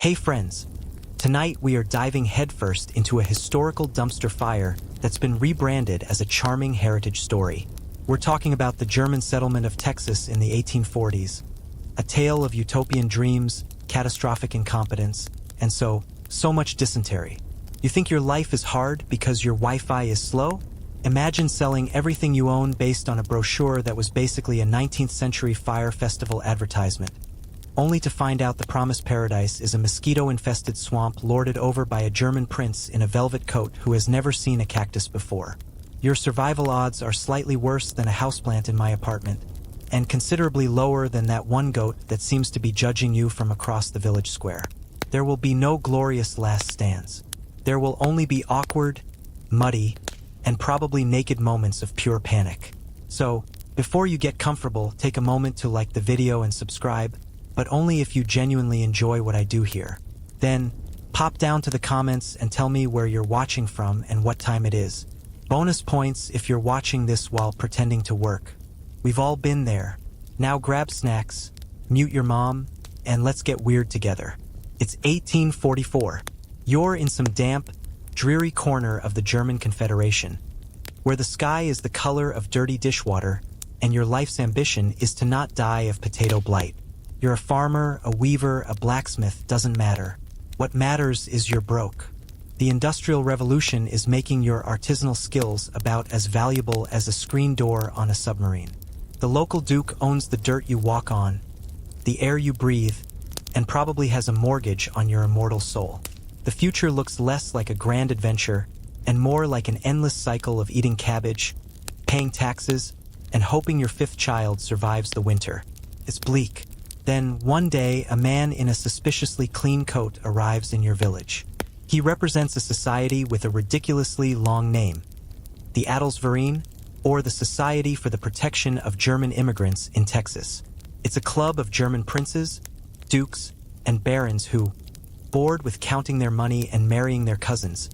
Hey friends! Tonight we are diving headfirst into a historical dumpster fire that's been rebranded as a charming heritage story. We're talking about the German settlement of Texas in the 1840s, a tale of utopian dreams, catastrophic incompetence, and so much dysentery. You think your life is hard because your Wi-Fi is slow? Imagine selling everything you own based on a brochure that was basically a 19th century fire festival advertisement, only to find out the promised paradise is a mosquito-infested swamp lorded over by a German prince in a velvet coat who has never seen a cactus before. Your survival odds are slightly worse than a houseplant in my apartment, and considerably lower than that one goat that seems to be judging you from across the village square. There will be no glorious last stands. There will only be awkward, muddy, and probably naked moments of pure panic. So, before you get comfortable, take a moment to like the video and subscribe, but only if you genuinely enjoy what I do here. Then, pop down to the comments and tell me where you're watching from and what time it is. Bonus points if you're watching this while pretending to work. We've all been there. Now grab snacks, mute your mom, and let's get weird together. It's 1844. You're in some damp, dreary corner of the German Confederation, where the sky is the color of dirty dishwater, and your life's ambition is to not die of potato blight. You're a farmer, a weaver, a blacksmith, doesn't matter. What matters is you're broke. The Industrial Revolution is making your artisanal skills about as valuable as a screen door on a submarine. The local duke owns the dirt you walk on, the air you breathe, and probably has a mortgage on your immortal soul. The future looks less like a grand adventure and more like an endless cycle of eating cabbage, paying taxes, and hoping your fifth child survives the winter. It's bleak. Then, one day, a man in a suspiciously clean coat arrives in your village. He represents a society with a ridiculously long name, the Adelsverein, or the Society for the Protection of German Immigrants in Texas. It's a club of German princes, dukes, and barons who, bored with counting their money and marrying their cousins,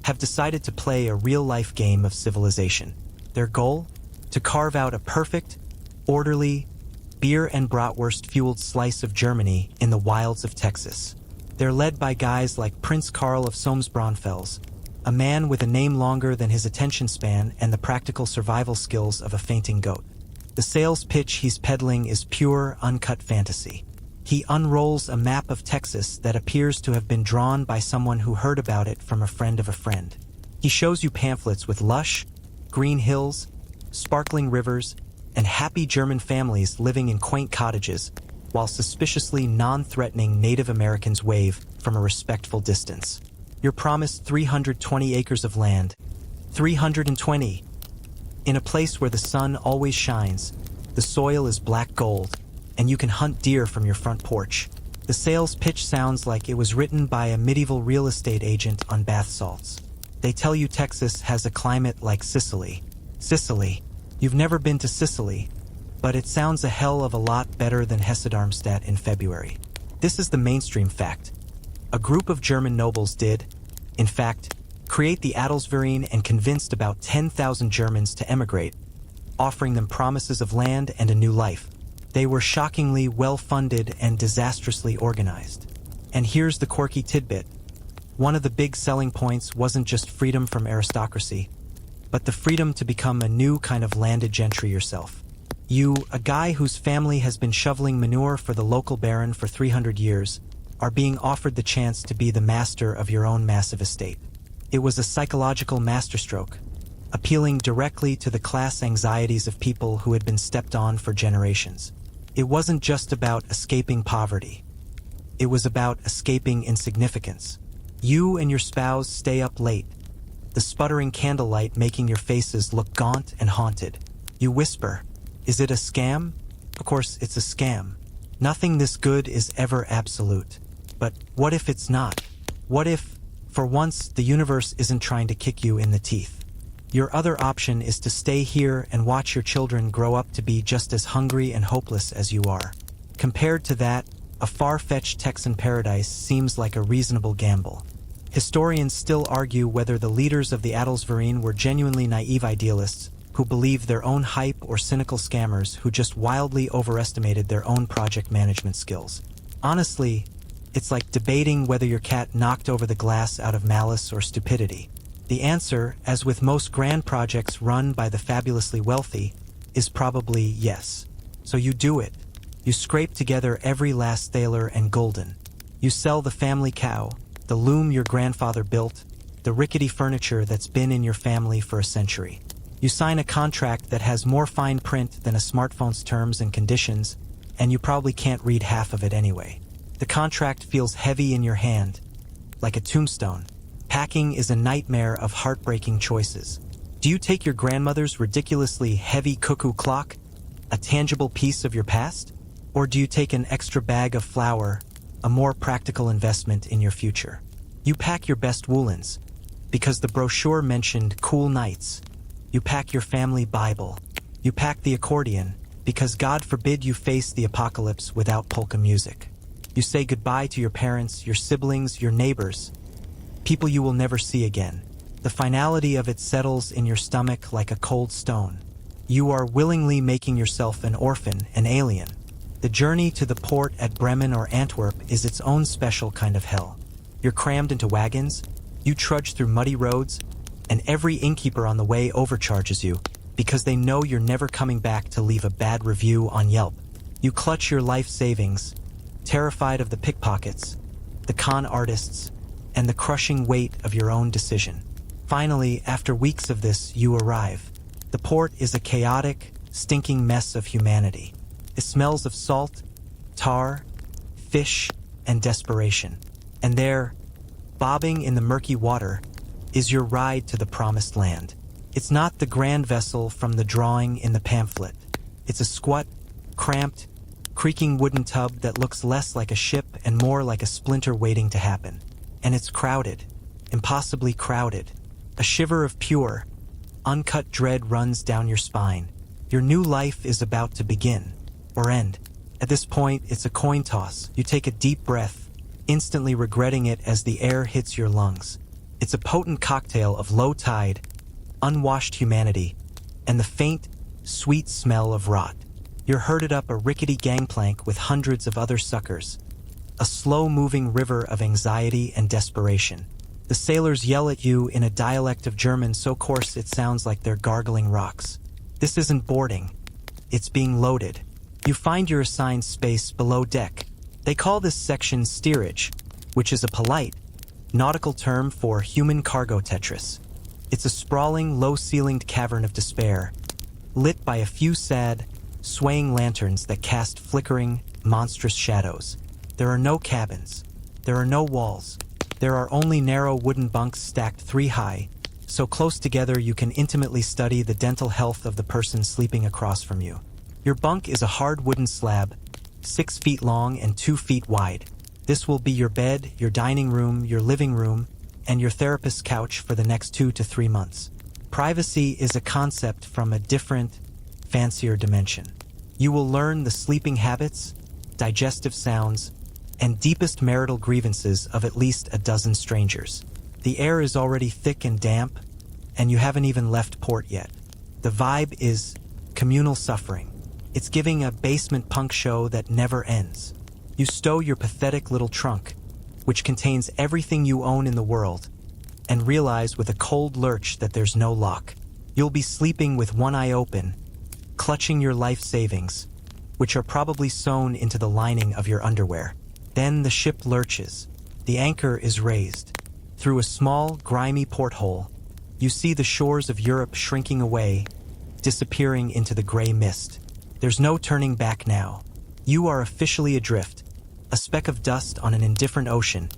have decided to play a real-life game of civilization. Their goal? To carve out a perfect, orderly, beer and bratwurst-fueled slice of Germany in the wilds of Texas. They're led by guys like Prince Karl of Solms-Braunfels, a man with a name longer than his attention span and the practical survival skills of a fainting goat. The sales pitch he's peddling is pure, uncut fantasy. He unrolls a map of Texas that appears to have been drawn by someone who heard about it from a friend of a friend. He shows you pamphlets with lush, green hills, sparkling rivers, and happy German families living in quaint cottages, while suspiciously non-threatening Native Americans wave from a respectful distance. You're promised 320 acres of land. 320! In a place where the sun always shines, the soil is black gold, and you can hunt deer from your front porch. The sales pitch sounds like it was written by a medieval real estate agent on bath salts. They tell you Texas has a climate like Sicily. Sicily. You've never been to Sicily, but it sounds a hell of a lot better than Hesse-Darmstadt in February. This is the mainstream fact. A group of German nobles did, in fact, create the Adelsverein and convinced about 10,000 Germans to emigrate, offering them promises of land and a new life. They were shockingly well-funded and disastrously organized. And here's the quirky tidbit. One of the big selling points wasn't just freedom from aristocracy, but the freedom to become a new kind of landed gentry yourself. You, a guy whose family has been shoveling manure for the local baron for 300 years, are being offered the chance to be the master of your own massive estate. It was a psychological masterstroke, appealing directly to the class anxieties of people who had been stepped on for generations. It wasn't just about escaping poverty. It was about escaping insignificance. You and your spouse stay up late, the sputtering candlelight making your faces look gaunt and haunted. You whisper, "Is it a scam?" Of course, it's a scam. Nothing this good is ever absolute. But what if it's not? What if, for once, the universe isn't trying to kick you in the teeth? Your other option is to stay here and watch your children grow up to be just as hungry and hopeless as you are. Compared to that, a far-fetched Texan paradise seems like a reasonable gamble. Historians still argue whether the leaders of the Adelsverein were genuinely naive idealists who believed their own hype or cynical scammers who just wildly overestimated their own project management skills. Honestly, It's like debating whether your cat knocked over the glass out of malice or stupidity. The answer, as with most grand projects run by the fabulously wealthy, is probably yes. So you do it. You scrape together every last thaler and gulden. You sell the family cow, the loom your grandfather built, the rickety furniture that's been in your family for a century. You sign a contract that has more fine print than a smartphone's terms and conditions, and you probably can't read half of it anyway. The contract feels heavy in your hand, like a tombstone. Packing is a nightmare of heartbreaking choices. Do you take your grandmother's ridiculously heavy cuckoo clock, a tangible piece of your past? Or do you take an extra bag of flour, a more practical investment in your future? You pack your best woolens, because the brochure mentioned cool nights. You pack your family Bible. You pack the accordion, because God forbid you face the apocalypse without polka music. You say goodbye to your parents, your siblings, your neighbors, people you will never see again. The finality of it settles in your stomach like a cold stone. You are willingly making yourself an orphan, an alien. The journey to the port at Bremen or Antwerp is its own special kind of hell. You're crammed into wagons, you trudge through muddy roads, and every innkeeper on the way overcharges you because they know you're never coming back to leave a bad review on Yelp. You clutch your life savings, terrified of the pickpockets, the con artists, and the crushing weight of your own decision. Finally, after weeks of this, you arrive. The port is a chaotic, stinking mess of humanity. It smells of salt, tar, fish, and desperation. And there, bobbing in the murky water, is your ride to the promised land. It's not the grand vessel from the drawing in the pamphlet. It's a squat, cramped, creaking wooden tub that looks less like a ship and more like a splinter waiting to happen. And it's crowded, impossibly crowded. A shiver of pure, uncut dread runs down your spine. Your new life is about to begin. Or end. At this point, it's a coin toss. You take a deep breath, instantly regretting it as the air hits your lungs. It's a potent cocktail of low tide, unwashed humanity, and the faint, sweet smell of rot. You're herded up a rickety gangplank with hundreds of other suckers. A slow-moving river of anxiety and desperation. The sailors yell at you in a dialect of German so coarse it sounds like they're gargling rocks. This isn't boarding. It's being loaded. You find your assigned space below deck. They call this section steerage, which is a polite, nautical term for human cargo Tetris. It's a sprawling, low-ceilinged cavern of despair, lit by a few sad, swaying lanterns that cast flickering, monstrous shadows. There are no cabins. There are no walls. There are only narrow wooden bunks stacked 3 high, so close together you can intimately study the dental health of the person sleeping across from you. Your bunk is a hard wooden slab, 6 feet long and 2 feet wide. This will be your bed, your dining room, your living room, and your therapist's couch for the next 2 to 3 months. Privacy is a concept from a different, fancier dimension. You will learn the sleeping habits, digestive sounds, and deepest marital grievances of at least a dozen strangers. The air is already thick and damp, and you haven't even left port yet. The vibe is communal suffering. It's giving a basement punk show that never ends. You stow your pathetic little trunk, which contains everything you own in the world, and realize with a cold lurch that there's no lock. You'll be sleeping with one eye open, clutching your life savings, which are probably sewn into the lining of your underwear. Then the ship lurches. The anchor is raised. Through a small, grimy porthole, you see the shores of Europe shrinking away, disappearing into the gray mist. There's no turning back now. You are officially adrift, a speck of dust on an indifferent ocean,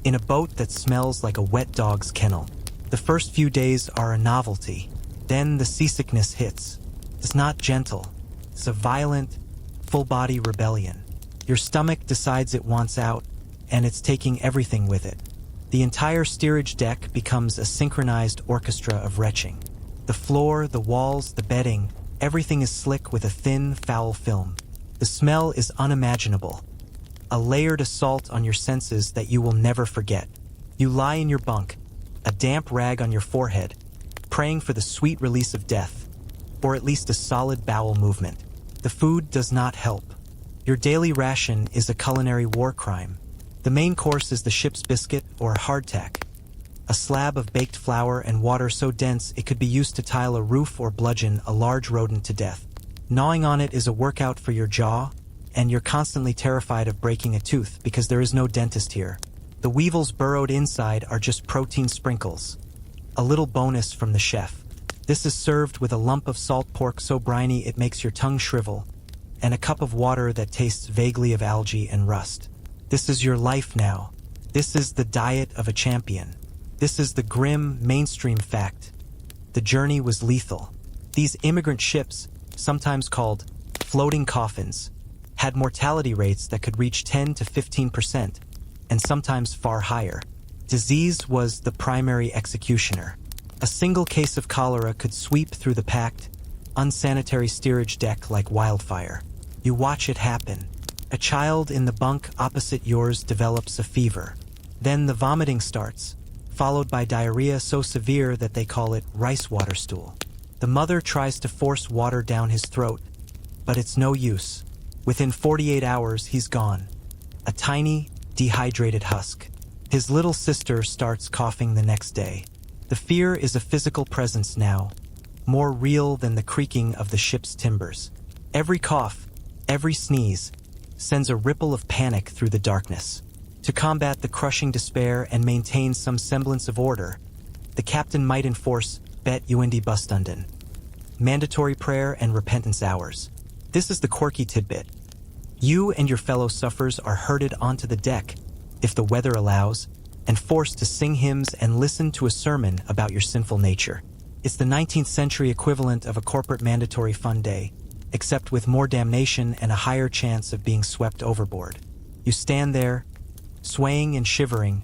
in a boat that smells like a wet dog's kennel. The first few days are a novelty. Then the seasickness hits. It's not gentle. It's a violent, full-body rebellion. Your stomach decides it wants out, and it's taking everything with it. The entire steerage deck becomes a synchronized orchestra of retching. The floor, the walls, the bedding, everything is slick with a thin, foul film. The smell is unimaginable. A layered assault on your senses that you will never forget. You lie in your bunk, a damp rag on your forehead, praying for the sweet release of death, or at least a solid bowel movement. The food does not help. Your daily ration is a culinary war crime. The main course is the ship's biscuit, or hardtack, a slab of baked flour and water so dense it could be used to tile a roof or bludgeon a large rodent to death. Gnawing on it is a workout for your jaw, and you're constantly terrified of breaking a tooth because there is no dentist here. The weevils burrowed inside are just protein sprinkles, a little bonus from the chef. This is served with a lump of salt pork so briny it makes your tongue shrivel, and a cup of water that tastes vaguely of algae and rust. This is your life now. This is the diet of a champion. This is the grim, mainstream fact. The journey was lethal. These immigrant ships, sometimes called floating coffins, had mortality rates that could reach 10 to 15%, and sometimes far higher. Disease was the primary executioner. A single case of cholera could sweep through the packed, unsanitary steerage deck like wildfire. You watch it happen. A child in the bunk opposite yours develops a fever. Then the vomiting starts, followed by diarrhea so severe that they call it rice water stool. The mother tries to force water down his throat, but it's no use. Within 48 hours, he's gone. A tiny, dehydrated husk. His little sister starts coughing the next day. The fear is a physical presence now, more real than the creaking of the ship's timbers. Every cough, every sneeze, sends a ripple of panic through the darkness. To combat the crushing despair and maintain some semblance of order, the captain might enforce Bet-Uindi Bustunden, mandatory prayer and repentance hours. This is the quirky tidbit. You and your fellow sufferers are herded onto the deck, if the weather allows, and forced to sing hymns and listen to a sermon about your sinful nature. It's the 19th century equivalent of a corporate mandatory fun day, except with more damnation and a higher chance of being swept overboard. You stand there, swaying and shivering,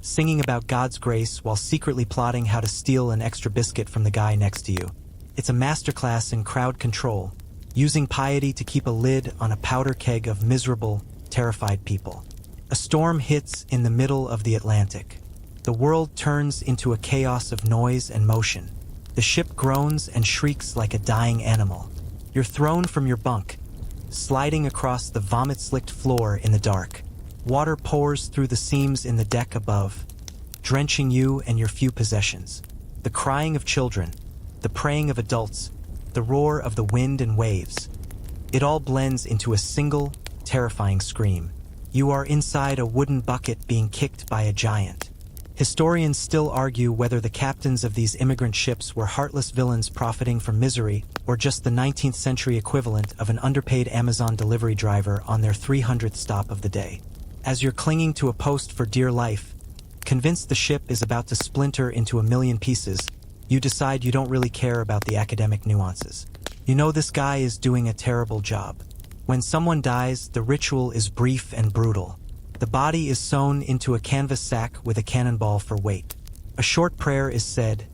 singing about God's grace while secretly plotting how to steal an extra biscuit from the guy next to you. It's a masterclass in crowd control, using piety to keep a lid on a powder keg of miserable, terrified people. A storm hits in the middle of the Atlantic. The world turns into a chaos of noise and motion. The ship groans and shrieks like a dying animal. You're thrown from your bunk, sliding across the vomit-slicked floor in the dark. Water pours through the seams in the deck above, drenching you and your few possessions. The crying of children, the praying of adults, the roar of the wind and waves. It all blends into a single, terrifying scream. You are inside a wooden bucket being kicked by a giant. Historians still argue whether the captains of these immigrant ships were heartless villains profiting from misery or just the 19th century equivalent of an underpaid Amazon delivery driver on their 300th stop of the day. As you're clinging to a post for dear life, convinced the ship is about to splinter into a million pieces, you decide you don't really care about the academic nuances. You know this guy is doing a terrible job. When someone dies, the ritual is brief and brutal. The body is sewn into a canvas sack with a cannonball for weight. A short prayer is said,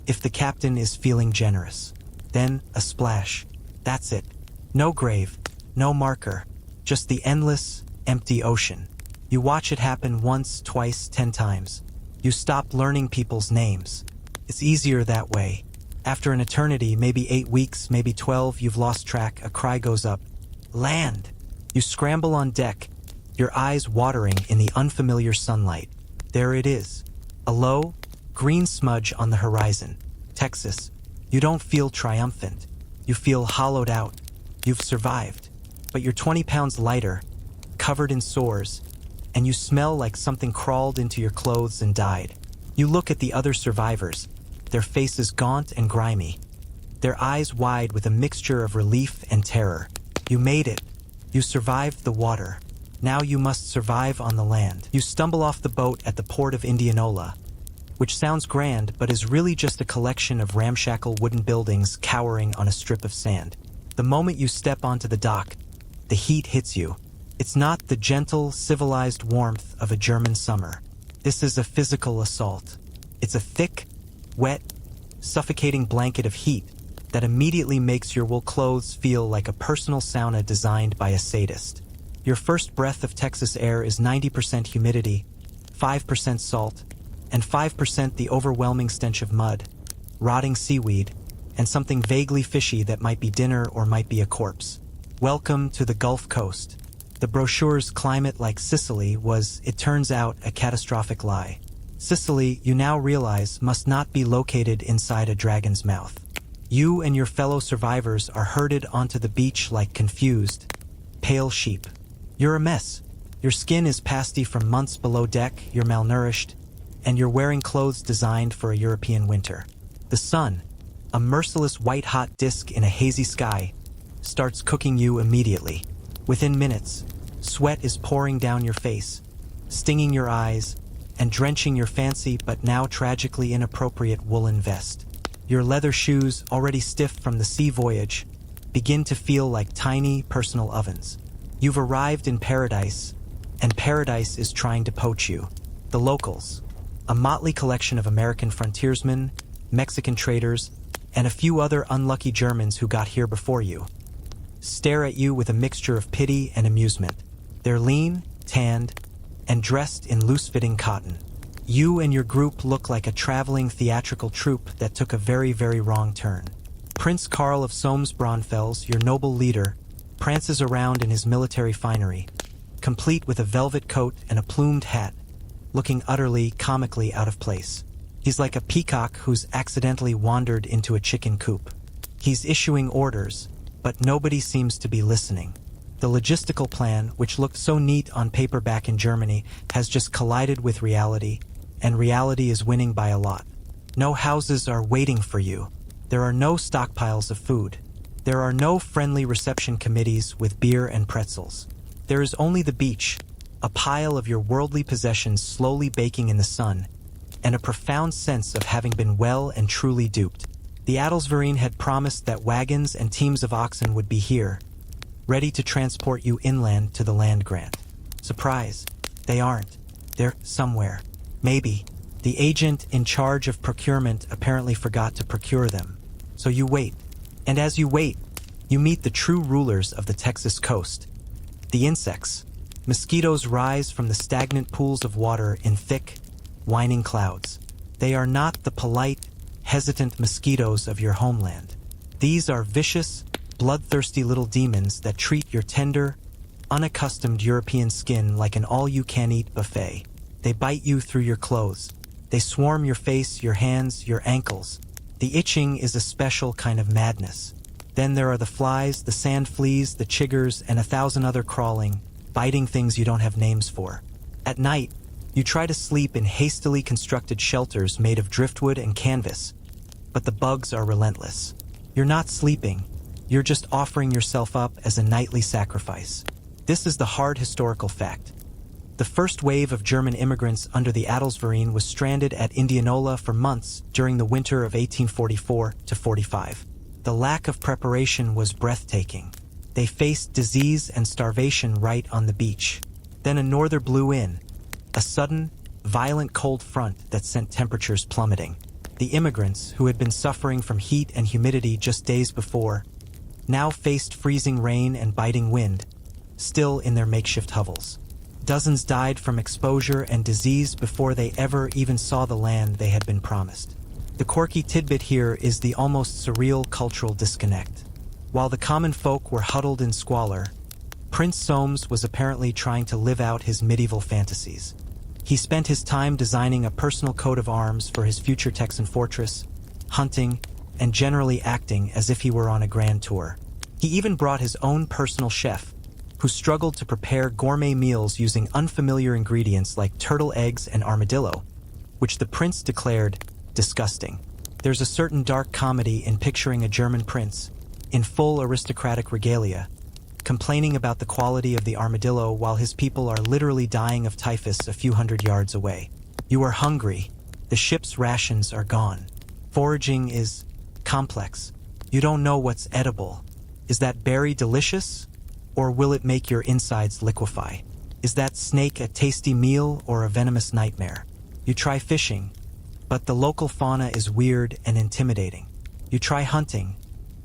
if the captain is feeling generous. Then a splash. That's it. No grave, no marker, just the endless, empty ocean. You watch it happen once, twice, 10 times. You stop learning people's names. It's easier that way. After an eternity, maybe 8 weeks, maybe 12, you've lost track, a cry goes up. Land! You scramble on deck, your eyes watering in the unfamiliar sunlight. There it is. A low, green smudge on the horizon. Texas. You don't feel triumphant. You feel hollowed out. You've survived. But you're 20 pounds lighter, covered in sores, and you smell like something crawled into your clothes and died. You look at the other survivors, their faces gaunt and grimy, their eyes wide with a mixture of relief and terror. You made it. You survived the water. Now you must survive on the land. You stumble off the boat at the port of Indianola, which sounds grand but is really just a collection of ramshackle wooden buildings cowering on a strip of sand. The moment you step onto the dock, the heat hits you. It's not the gentle, civilized warmth of a German summer. This is a physical assault. It's a thick, wet, suffocating blanket of heat that immediately makes your wool clothes feel like a personal sauna designed by a sadist. Your first breath of Texas air is 90% humidity, 5% salt, and 5% the overwhelming stench of mud, rotting seaweed, and something vaguely fishy that might be dinner or might be a corpse. Welcome to the Gulf Coast. The brochure's climate like Sicily was, it turns out, a catastrophic lie. Sicily, you now realize, must not be located inside a dragon's mouth. You and your fellow survivors are herded onto the beach like confused, pale sheep. You're a mess. Your skin is pasty from months below deck, you're malnourished, and you're wearing clothes designed for a European winter. The sun, a merciless white-hot disk in a hazy sky, starts cooking you immediately. Within minutes, sweat is pouring down your face, stinging your eyes, and drenching your fancy but now tragically inappropriate woolen vest. Your leather shoes, already stiff from the sea voyage, begin to feel like tiny personal ovens. You've arrived in paradise, and paradise is trying to poach you. The locals, a motley collection of American frontiersmen, Mexican traders, and a few other unlucky Germans who got here before you, stare at you with a mixture of pity and amusement. They're lean, tanned, and dressed in loose-fitting cotton. You and your group look like a traveling theatrical troupe that took a very, very wrong turn. Prince Karl of Solms-Braunfels, your noble leader, prances around in his military finery, complete with a velvet coat and a plumed hat, looking utterly, comically out of place. He's like a peacock who's accidentally wandered into a chicken coop. He's issuing orders, but nobody seems to be listening. The logistical plan, which looked so neat on paper back in Germany, has just collided with reality, and reality is winning by a lot. No houses are waiting for you. There are no stockpiles of food. There are no friendly reception committees with beer and pretzels. There is only the beach, a pile of your worldly possessions slowly baking in the sun, and a profound sense of having been well and truly duped. The Adelsverein had promised that wagons and teams of oxen would be here, ready to transport you inland to the land grant. Surprise, they aren't. They're somewhere. Maybe. The agent in charge of procurement apparently forgot to procure them. So you wait. And as you wait, you meet the true rulers of the Texas coast. The insects. Mosquitoes rise from the stagnant pools of water in thick, whining clouds. They are not the polite, hesitant mosquitoes of your homeland. These are vicious, bloodthirsty little demons that treat your tender, unaccustomed European skin like an all-you-can-eat buffet. They bite you through your clothes. They swarm your face, your hands, your ankles. The itching is a special kind of madness. Then there are the flies, the sand fleas, the chiggers, and 1,000 other crawling, biting things you don't have names for. At night, you try to sleep in hastily constructed shelters made of driftwood and canvas, but the bugs are relentless. You're not sleeping, you're just offering yourself up as a nightly sacrifice. This is the hard historical fact. The first wave of German immigrants under the Adelsverein was stranded at Indianola for months during the winter of 1844-45. The lack of preparation was breathtaking. They faced disease and starvation right on the beach. Then a norther blew in, a sudden, violent cold front that sent temperatures plummeting. The immigrants, who had been suffering from heat and humidity just days before, now faced freezing rain and biting wind, still in their makeshift hovels. Dozens died from exposure and disease before they ever even saw the land they had been promised. The quirky tidbit here is the almost surreal cultural disconnect. While the common folk were huddled in squalor, Prince Solms was apparently trying to live out his medieval fantasies. He spent his time designing a personal coat of arms for his future Texan fortress, hunting, and generally acting as if he were on a grand tour. He even brought his own personal chef, who struggled to prepare gourmet meals using unfamiliar ingredients like turtle eggs and armadillo, which the prince declared disgusting. There's a certain dark comedy in picturing a German prince, in full aristocratic regalia, complaining about the quality of the armadillo while his people are literally dying of typhus a few hundred yards away. You are hungry. The ship's rations are gone. Foraging is complex. You don't know what's edible. Is that berry delicious? Or will it make your insides liquefy? Is that snake a tasty meal or a venomous nightmare? You try fishing, but the local fauna is weird and intimidating. You try hunting,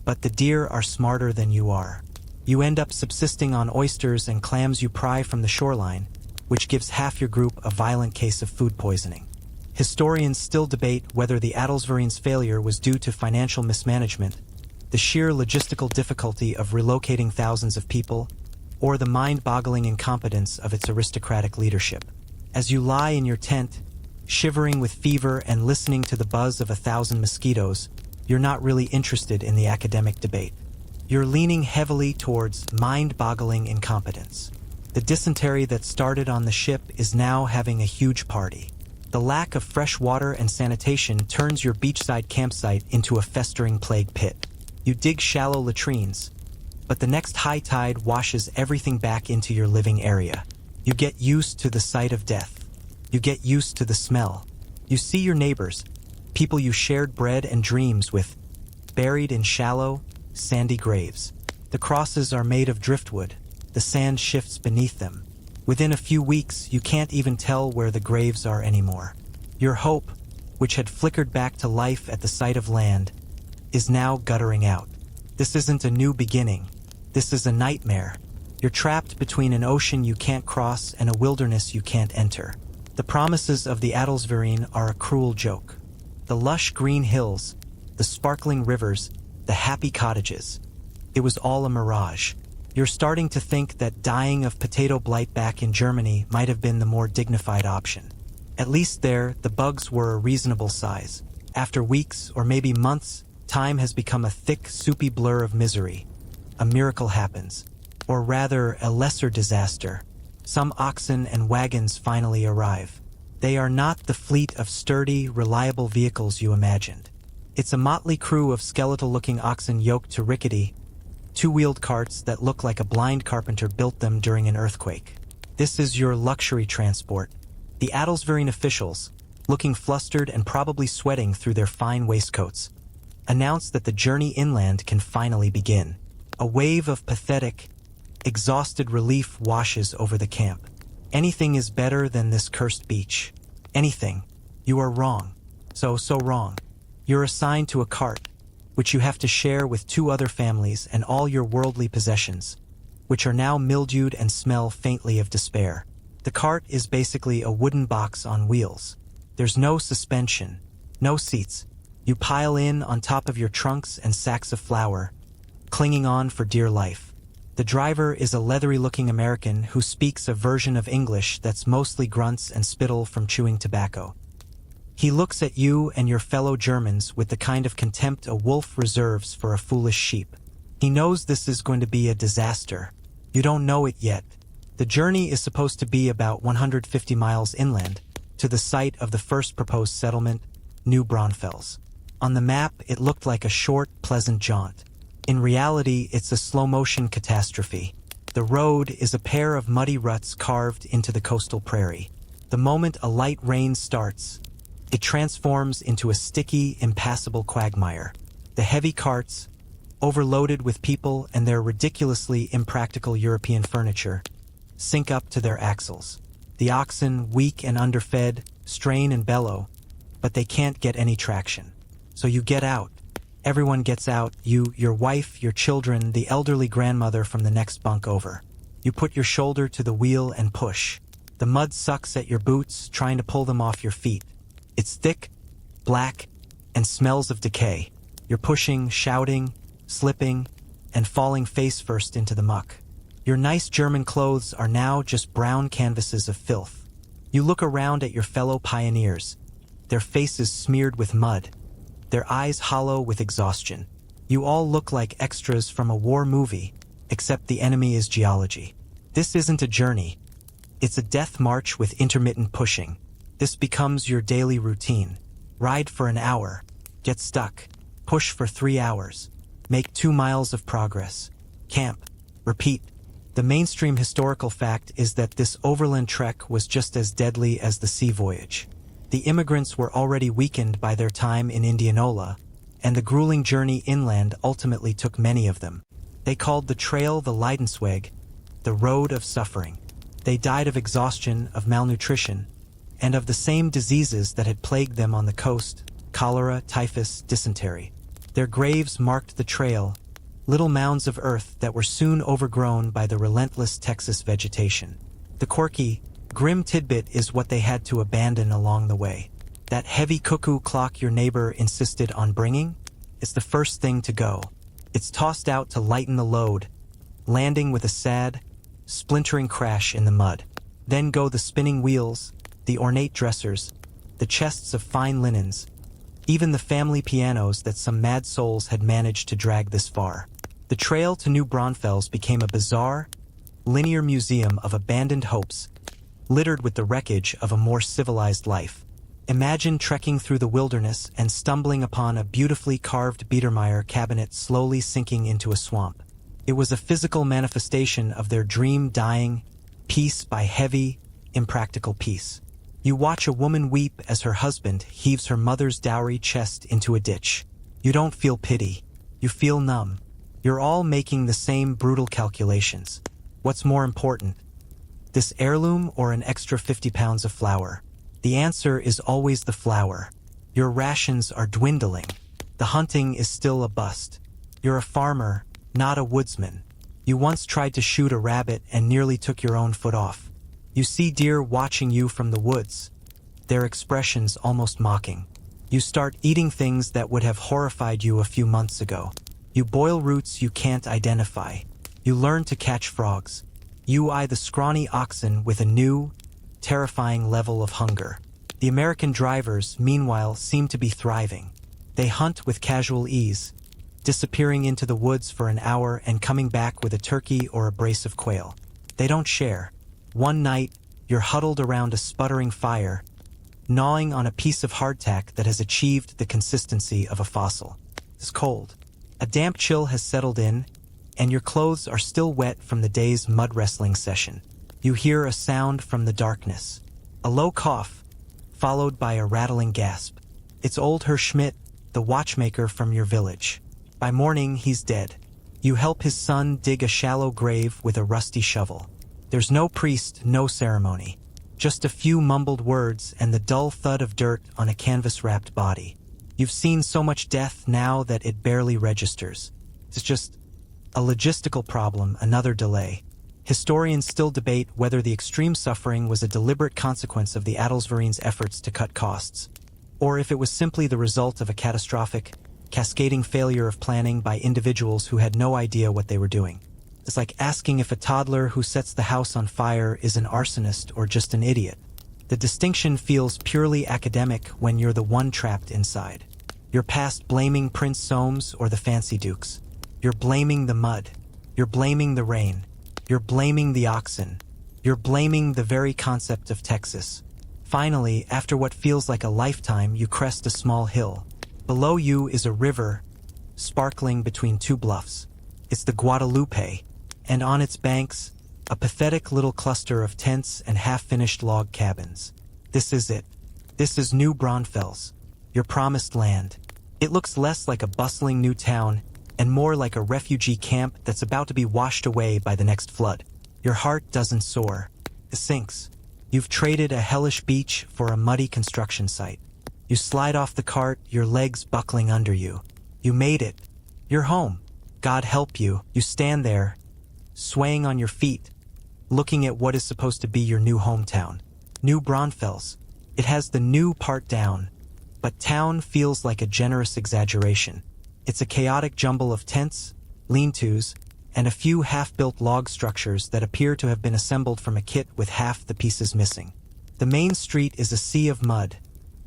but the deer are smarter than you are. You end up subsisting on oysters and clams you pry from the shoreline, which gives half your group a violent case of food poisoning. Historians still debate whether the Adelsverein's failure was due to financial mismanagement, the sheer logistical difficulty of relocating thousands of people, or the mind-boggling incompetence of its aristocratic leadership. As you lie in your tent, shivering with fever and listening to the buzz of 1,000 mosquitoes, you're not really interested in the academic debate. You're leaning heavily towards mind-boggling incompetence. The dysentery that started on the ship is now having a huge party. The lack of fresh water and sanitation turns your beachside campsite into a festering plague pit. You dig shallow latrines, but the next high tide washes everything back into your living area. You get used to the sight of death. You get used to the smell. You see your neighbors, people you shared bread and dreams with, buried in shallow, sandy graves. The crosses are made of driftwood. The sand shifts beneath them. Within a few weeks, you can't even tell where the graves are anymore. Your hope, which had flickered back to life at the sight of land, is now guttering out. This isn't a new beginning. This is a nightmare. You're trapped between an ocean you can't cross and a wilderness you can't enter. The promises of the Adelsverein are a cruel joke. The lush green hills, the sparkling rivers, the happy cottages. It was all a mirage. You're starting to think that dying of potato blight back in Germany might have been the more dignified option. At least there, the bugs were a reasonable size. After weeks, or maybe months, time has become a thick, soupy blur of misery. A miracle happens. Or rather, a lesser disaster. Some oxen and wagons finally arrive. They are not the fleet of sturdy, reliable vehicles you imagined. It's a motley crew of skeletal-looking oxen yoked to rickety, two-wheeled carts that look like a blind carpenter built them during an earthquake. This is your luxury transport. The Adelsverein officials, looking flustered and probably sweating through their fine waistcoats, announce that the journey inland can finally begin. A wave of pathetic, exhausted relief washes over the camp. Anything is better than this cursed beach. Anything. You are wrong. So wrong. You're assigned to a cart, which you have to share with 2 other families and all your worldly possessions, which are now mildewed and smell faintly of despair. The cart is basically a wooden box on wheels. There's no suspension, no seats. You pile in on top of your trunks and sacks of flour, clinging on for dear life. The driver is a leathery-looking American who speaks a version of English that's mostly grunts and spittle from chewing tobacco. He looks at you and your fellow Germans with the kind of contempt a wolf reserves for a foolish sheep. He knows this is going to be a disaster. You don't know it yet. The journey is supposed to be about 150 miles inland, to the site of the first proposed settlement, New Braunfels. On the map, it looked like a short, pleasant jaunt. In reality, it's a slow-motion catastrophe. The road is a pair of muddy ruts carved into the coastal prairie. The moment a light rain starts, it transforms into a sticky, impassable quagmire. The heavy carts, overloaded with people and their ridiculously impractical European furniture, sink up to their axles. The oxen, weak and underfed, strain and bellow, but they can't get any traction. So you get out. Everyone gets out, you, your wife, your children, the elderly grandmother from the next bunk over. You put your shoulder to the wheel and push. The mud sucks at your boots, trying to pull them off your feet. It's thick, black, and smells of decay. You're pushing, shouting, slipping, and falling face first into the muck. Your nice German clothes are now just brown canvases of filth. You look around at your fellow pioneers, their faces smeared with mud, their eyes hollow with exhaustion. You all look like extras from a war movie, except the enemy is geology. This isn't a journey. It's a death march with intermittent pushing. This becomes your daily routine. Ride for an hour, get stuck, push for 3 hours, make 2 miles of progress, camp, repeat. The mainstream historical fact is that this overland trek was just as deadly as the sea voyage. The immigrants were already weakened by their time in Indianola, and the grueling journey inland ultimately took many of them. They called the trail the Leidensweg, the road of suffering. They died of exhaustion, of malnutrition, and of the same diseases that had plagued them on the coast: cholera, typhus, dysentery. Their graves marked the trail, little mounds of earth that were soon overgrown by the relentless Texas vegetation. The quirky, grim tidbit is what they had to abandon along the way. That heavy cuckoo clock your neighbor insisted on bringing is the first thing to go. It's tossed out to lighten the load, landing with a sad, splintering crash in the mud. Then go the spinning wheels, the ornate dressers, the chests of fine linens, even the family pianos that some mad souls had managed to drag this far. The trail to New Braunfels became a bizarre, linear museum of abandoned hopes, littered with the wreckage of a more civilized life. Imagine trekking through the wilderness and stumbling upon a beautifully carved Biedermeier cabinet slowly sinking into a swamp. It was a physical manifestation of their dream dying, piece by heavy, impractical piece. You watch a woman weep as her husband heaves her mother's dowry chest into a ditch. You don't feel pity. You feel numb. You're all making the same brutal calculations. What's more important, this heirloom or an extra 50 pounds of flour? The answer is always the flour. Your rations are dwindling. The hunting is still a bust. You're a farmer, not a woodsman. You once tried to shoot a rabbit and nearly took your own foot off. You see deer watching you from the woods, their expressions almost mocking. You start eating things that would have horrified you a few months ago. You boil roots you can't identify. You learn to catch frogs. You eye the scrawny oxen with a new, terrifying level of hunger. The American drivers, meanwhile, seem to be thriving. They hunt with casual ease, disappearing into the woods for an hour and coming back with a turkey or a brace of quail. They don't share. One night, you're huddled around a sputtering fire, gnawing on a piece of hardtack that has achieved the consistency of a fossil. It's cold. A damp chill has settled in, and your clothes are still wet from the day's mud wrestling session. You hear a sound from the darkness. A low cough, followed by a rattling gasp. It's old Herr Schmidt, the watchmaker from your village. By morning, he's dead. You help his son dig a shallow grave with a rusty shovel. There's no priest, no ceremony. Just a few mumbled words and the dull thud of dirt on a canvas-wrapped body. You've seen so much death now that it barely registers. It's just a logistical problem, another delay. Historians still debate whether the extreme suffering was a deliberate consequence of the Adelsvereins' efforts to cut costs, or if it was simply the result of a catastrophic, cascading failure of planning by individuals who had no idea what they were doing. It's like asking if a toddler who sets the house on fire is an arsonist or just an idiot. The distinction feels purely academic when you're the one trapped inside. You're past blaming Prince Soames or the Fancy Dukes. You're blaming the mud. You're blaming the rain. You're blaming the oxen. You're blaming the very concept of Texas. Finally, after what feels like a lifetime, you crest a small hill. Below you is a river, sparkling between two bluffs. It's the Guadalupe, and on its banks, a pathetic little cluster of tents and half-finished log cabins. This is it. This is New Braunfels, your promised land. It looks less like a bustling new town and more like a refugee camp that's about to be washed away by the next flood. Your heart doesn't soar. It sinks. You've traded a hellish beach for a muddy construction site. You slide off the cart, your legs buckling under you. You made it. You're home. God help you. You stand there, swaying on your feet, looking at what is supposed to be your new hometown. New Braunfels. It has the new part down, but town feels like a generous exaggeration. It's a chaotic jumble of tents, lean-tos, and a few half-built log structures that appear to have been assembled from a kit with half the pieces missing. The main street is a sea of mud,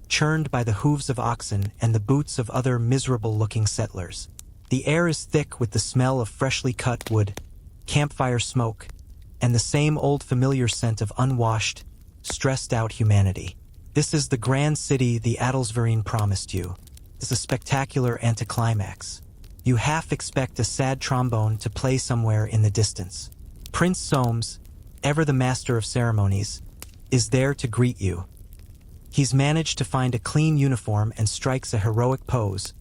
churned by the hooves of oxen and the boots of other miserable-looking settlers. The air is thick with the smell of freshly cut wood, campfire smoke, and the same old familiar scent of unwashed, stressed-out humanity. This is the grand city the Adelsverein promised you. It's a spectacular anticlimax. You half expect a sad trombone to play somewhere in the distance. Prince Soames, ever the master of ceremonies, is there to greet you. He's managed to find a clean uniform and strikes a heroic pose,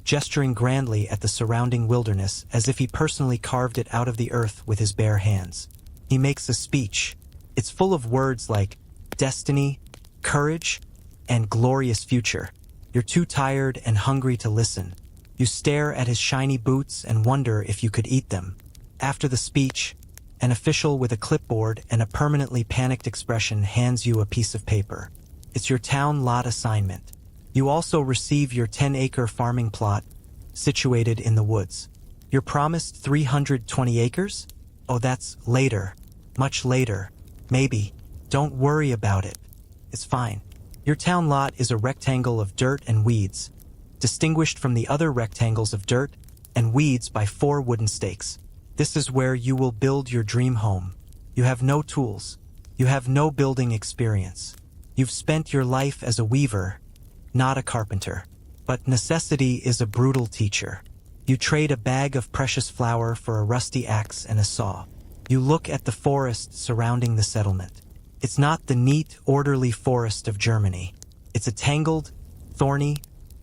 gesturing grandly at the surrounding wilderness as if he personally carved it out of the earth with his bare hands. He makes a speech. It's full of words like destiny, courage, and glorious future. You're too tired and hungry to listen. You stare at his shiny boots and wonder if you could eat them. After the speech, an official with a clipboard and a permanently panicked expression hands you a piece of paper. It's your town lot assignment. You also receive your 10-acre farming plot, situated in the woods. You're promised 320 acres? Oh, that's later. Much later. Maybe. Don't worry about it. It's fine. Your town lot is a rectangle of dirt and weeds, distinguished from the other rectangles of dirt and weeds by 4 wooden stakes. This is where you will build your dream home. You have no tools. You have no building experience. You've spent your life as a weaver, not a carpenter. But necessity is a brutal teacher. You trade a bag of precious flour for a rusty axe and a saw. You look at the forest surrounding the settlement. It's not the neat, orderly forest of Germany. It's a tangled, thorny,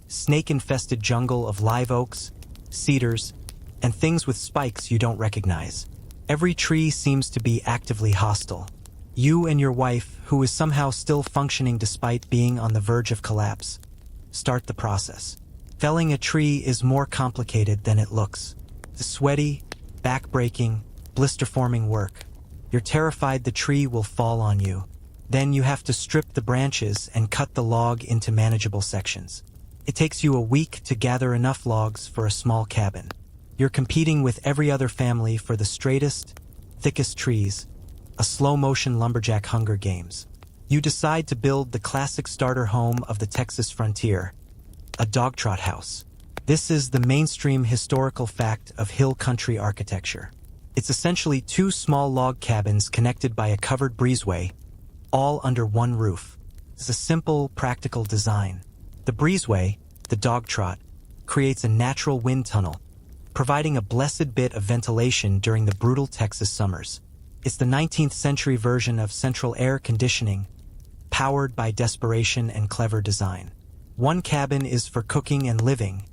snake-infested jungle of live oaks, cedars, and things with spikes you don't recognize. Every tree seems to be actively hostile. You and your wife, who is somehow still functioning despite being on the verge of collapse, start the process. Felling a tree is more complicated than it looks. The sweaty, back-breaking, blister-forming work. You're terrified the tree will fall on you. Then you have to strip the branches and cut the log into manageable sections. It takes you a week to gather enough logs for a small cabin. You're competing with every other family for the straightest, thickest trees, a slow-motion lumberjack Hunger Games. You decide to build the classic starter home of the Texas frontier, a dogtrot house. This is the mainstream historical fact of hill country architecture. It's essentially 2 small log cabins connected by a covered breezeway, all under one roof. It's a simple, practical design. The breezeway, the dogtrot, creates a natural wind tunnel, providing a blessed bit of ventilation during the brutal Texas summers. It's the 19th century version of central air conditioning, powered by desperation and clever design. One cabin is for cooking and living,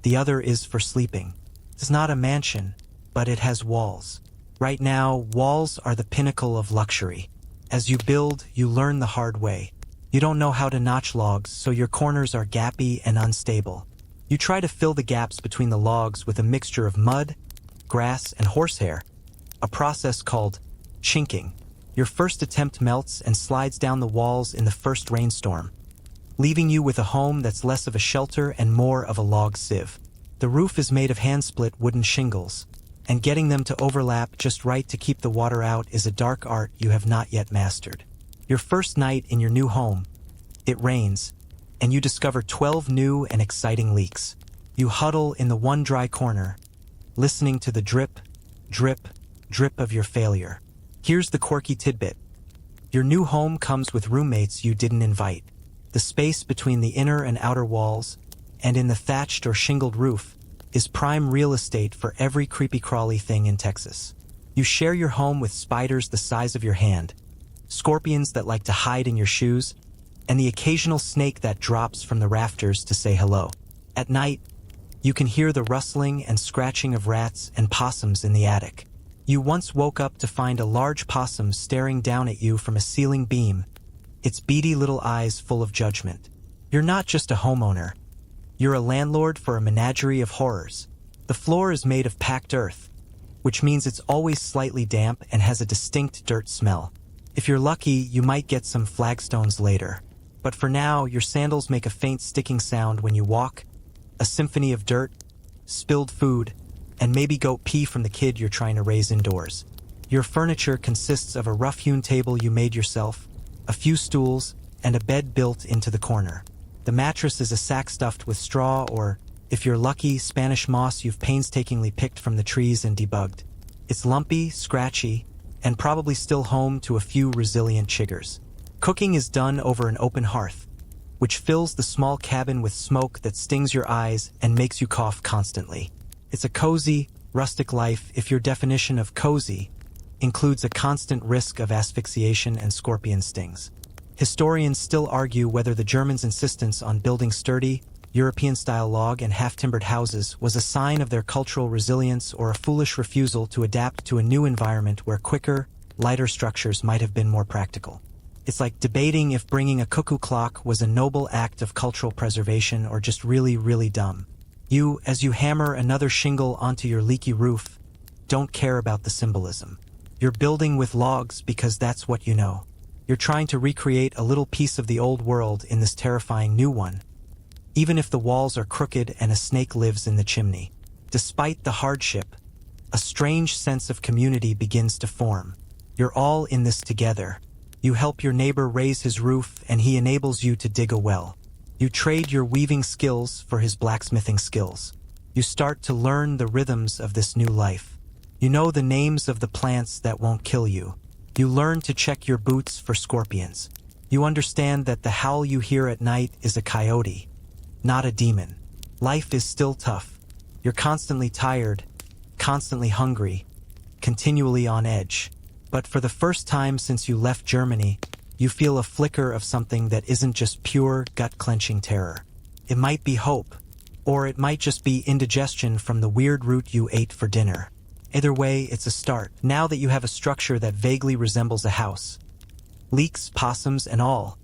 the other is for sleeping. It's not a mansion, but it has walls. Right now, walls are the pinnacle of luxury. As you build, you learn the hard way. You don't know how to notch logs, so your corners are gappy and unstable. You try to fill the gaps between the logs with a mixture of mud, grass, and horsehair, a process called chinking. Your first attempt melts and slides down the walls in the first rainstorm, leaving you with a home that's less of a shelter and more of a log sieve. The roof is made of hand-split wooden shingles, and getting them to overlap just right to keep the water out is a dark art you have not yet mastered. Your first night in your new home, it rains, and you discover 12 new and exciting leaks. You huddle in the one dry corner, listening to the drip, drip, drip of your failure. Here's the quirky tidbit. Your new home comes with roommates you didn't invite. The space between the inner and outer walls, and in the thatched or shingled roof, is prime real estate for every creepy-crawly thing in Texas. You share your home with spiders the size of your hand, scorpions that like to hide in your shoes, and the occasional snake that drops from the rafters to say hello. At night, you can hear the rustling and scratching of rats and possums in the attic. You once woke up to find a large possum staring down at you from a ceiling beam, its beady little eyes full of judgment. You're not just a homeowner. You're a landlord for a menagerie of horrors. The floor is made of packed earth, which means it's always slightly damp and has a distinct dirt smell. If you're lucky, you might get some flagstones later. But for now, your sandals make a faint sticking sound when you walk, a symphony of dirt, spilled food, and maybe goat pee from the kid you're trying to raise indoors. Your furniture consists of a rough-hewn table you made yourself, a few stools, and a bed built into the corner. The mattress is a sack stuffed with straw or, if you're lucky, Spanish moss you've painstakingly picked from the trees and debugged. It's lumpy, scratchy, and probably still home to a few resilient chiggers. Cooking is done over an open hearth, which fills the small cabin with smoke that stings your eyes and makes you cough constantly. It's a cozy, rustic life if your definition of cozy includes a constant risk of asphyxiation and scorpion stings. Historians still argue whether the Germans' insistence on building sturdy, European-style log and half-timbered houses was a sign of their cultural resilience or a foolish refusal to adapt to a new environment where quicker, lighter structures might have been more practical. It's like debating if bringing a cuckoo clock was a noble act of cultural preservation or just really, really dumb. You, as you hammer another shingle onto your leaky roof, don't care about the symbolism. You're building with logs because that's what you know. You're trying to recreate a little piece of the old world in this terrifying new one, even if the walls are crooked and a snake lives in the chimney. Despite the hardship, a strange sense of community begins to form. You're all in this together. You help your neighbor raise his roof and he enables you to dig a well. You trade your weaving skills for his blacksmithing skills. You start to learn the rhythms of this new life. You know the names of the plants that won't kill you. You learn to check your boots for scorpions. You understand that the howl you hear at night is a coyote, not a demon. Life is still tough. You're constantly tired, constantly hungry, continually on edge. But for the first time since you left Germany, you feel a flicker of something that isn't just pure, gut-clenching terror. It might be hope, or it might just be indigestion from the weird root you ate for dinner. Either way, it's a start. Now that you have a structure that vaguely resembles a house, leeks, possums, and all,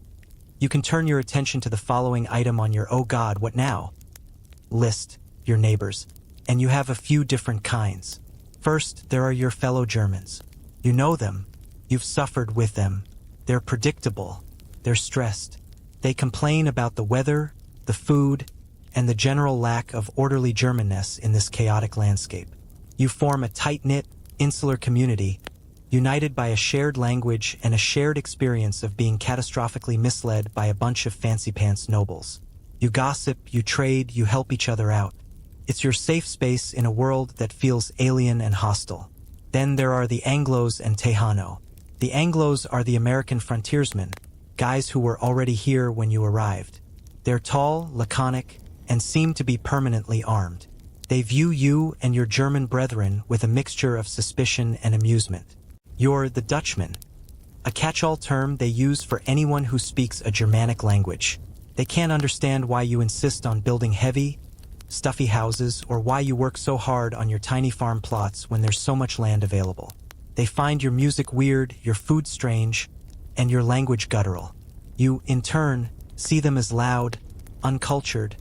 you can turn your attention to the following item on your "oh god, what now?" list, your neighbors, and you have a few different kinds. First, there are your fellow Germans. You know them. You've suffered with them. They're predictable. They're stressed. They complain about the weather, the food, and the general lack of orderly Germanness in this chaotic landscape. You form a tight-knit, insular community, united by a shared language and a shared experience of being catastrophically misled by a bunch of fancy-pants nobles. You gossip, you trade, you help each other out. It's your safe space in a world that feels alien and hostile. Then there are the Anglos and Tejano. The Anglos are the American frontiersmen, guys who were already here when you arrived. They're tall, laconic, and seem to be permanently armed. They view you and your German brethren with a mixture of suspicion and amusement. You're the Dutchman, a catch-all term they use for anyone who speaks a Germanic language. They can't understand why you insist on building heavy, stuffy houses or why you work so hard on your tiny farm plots when there's so much land available. They find your music weird, your food strange, and your language guttural. You, in turn, see them as loud, uncultured,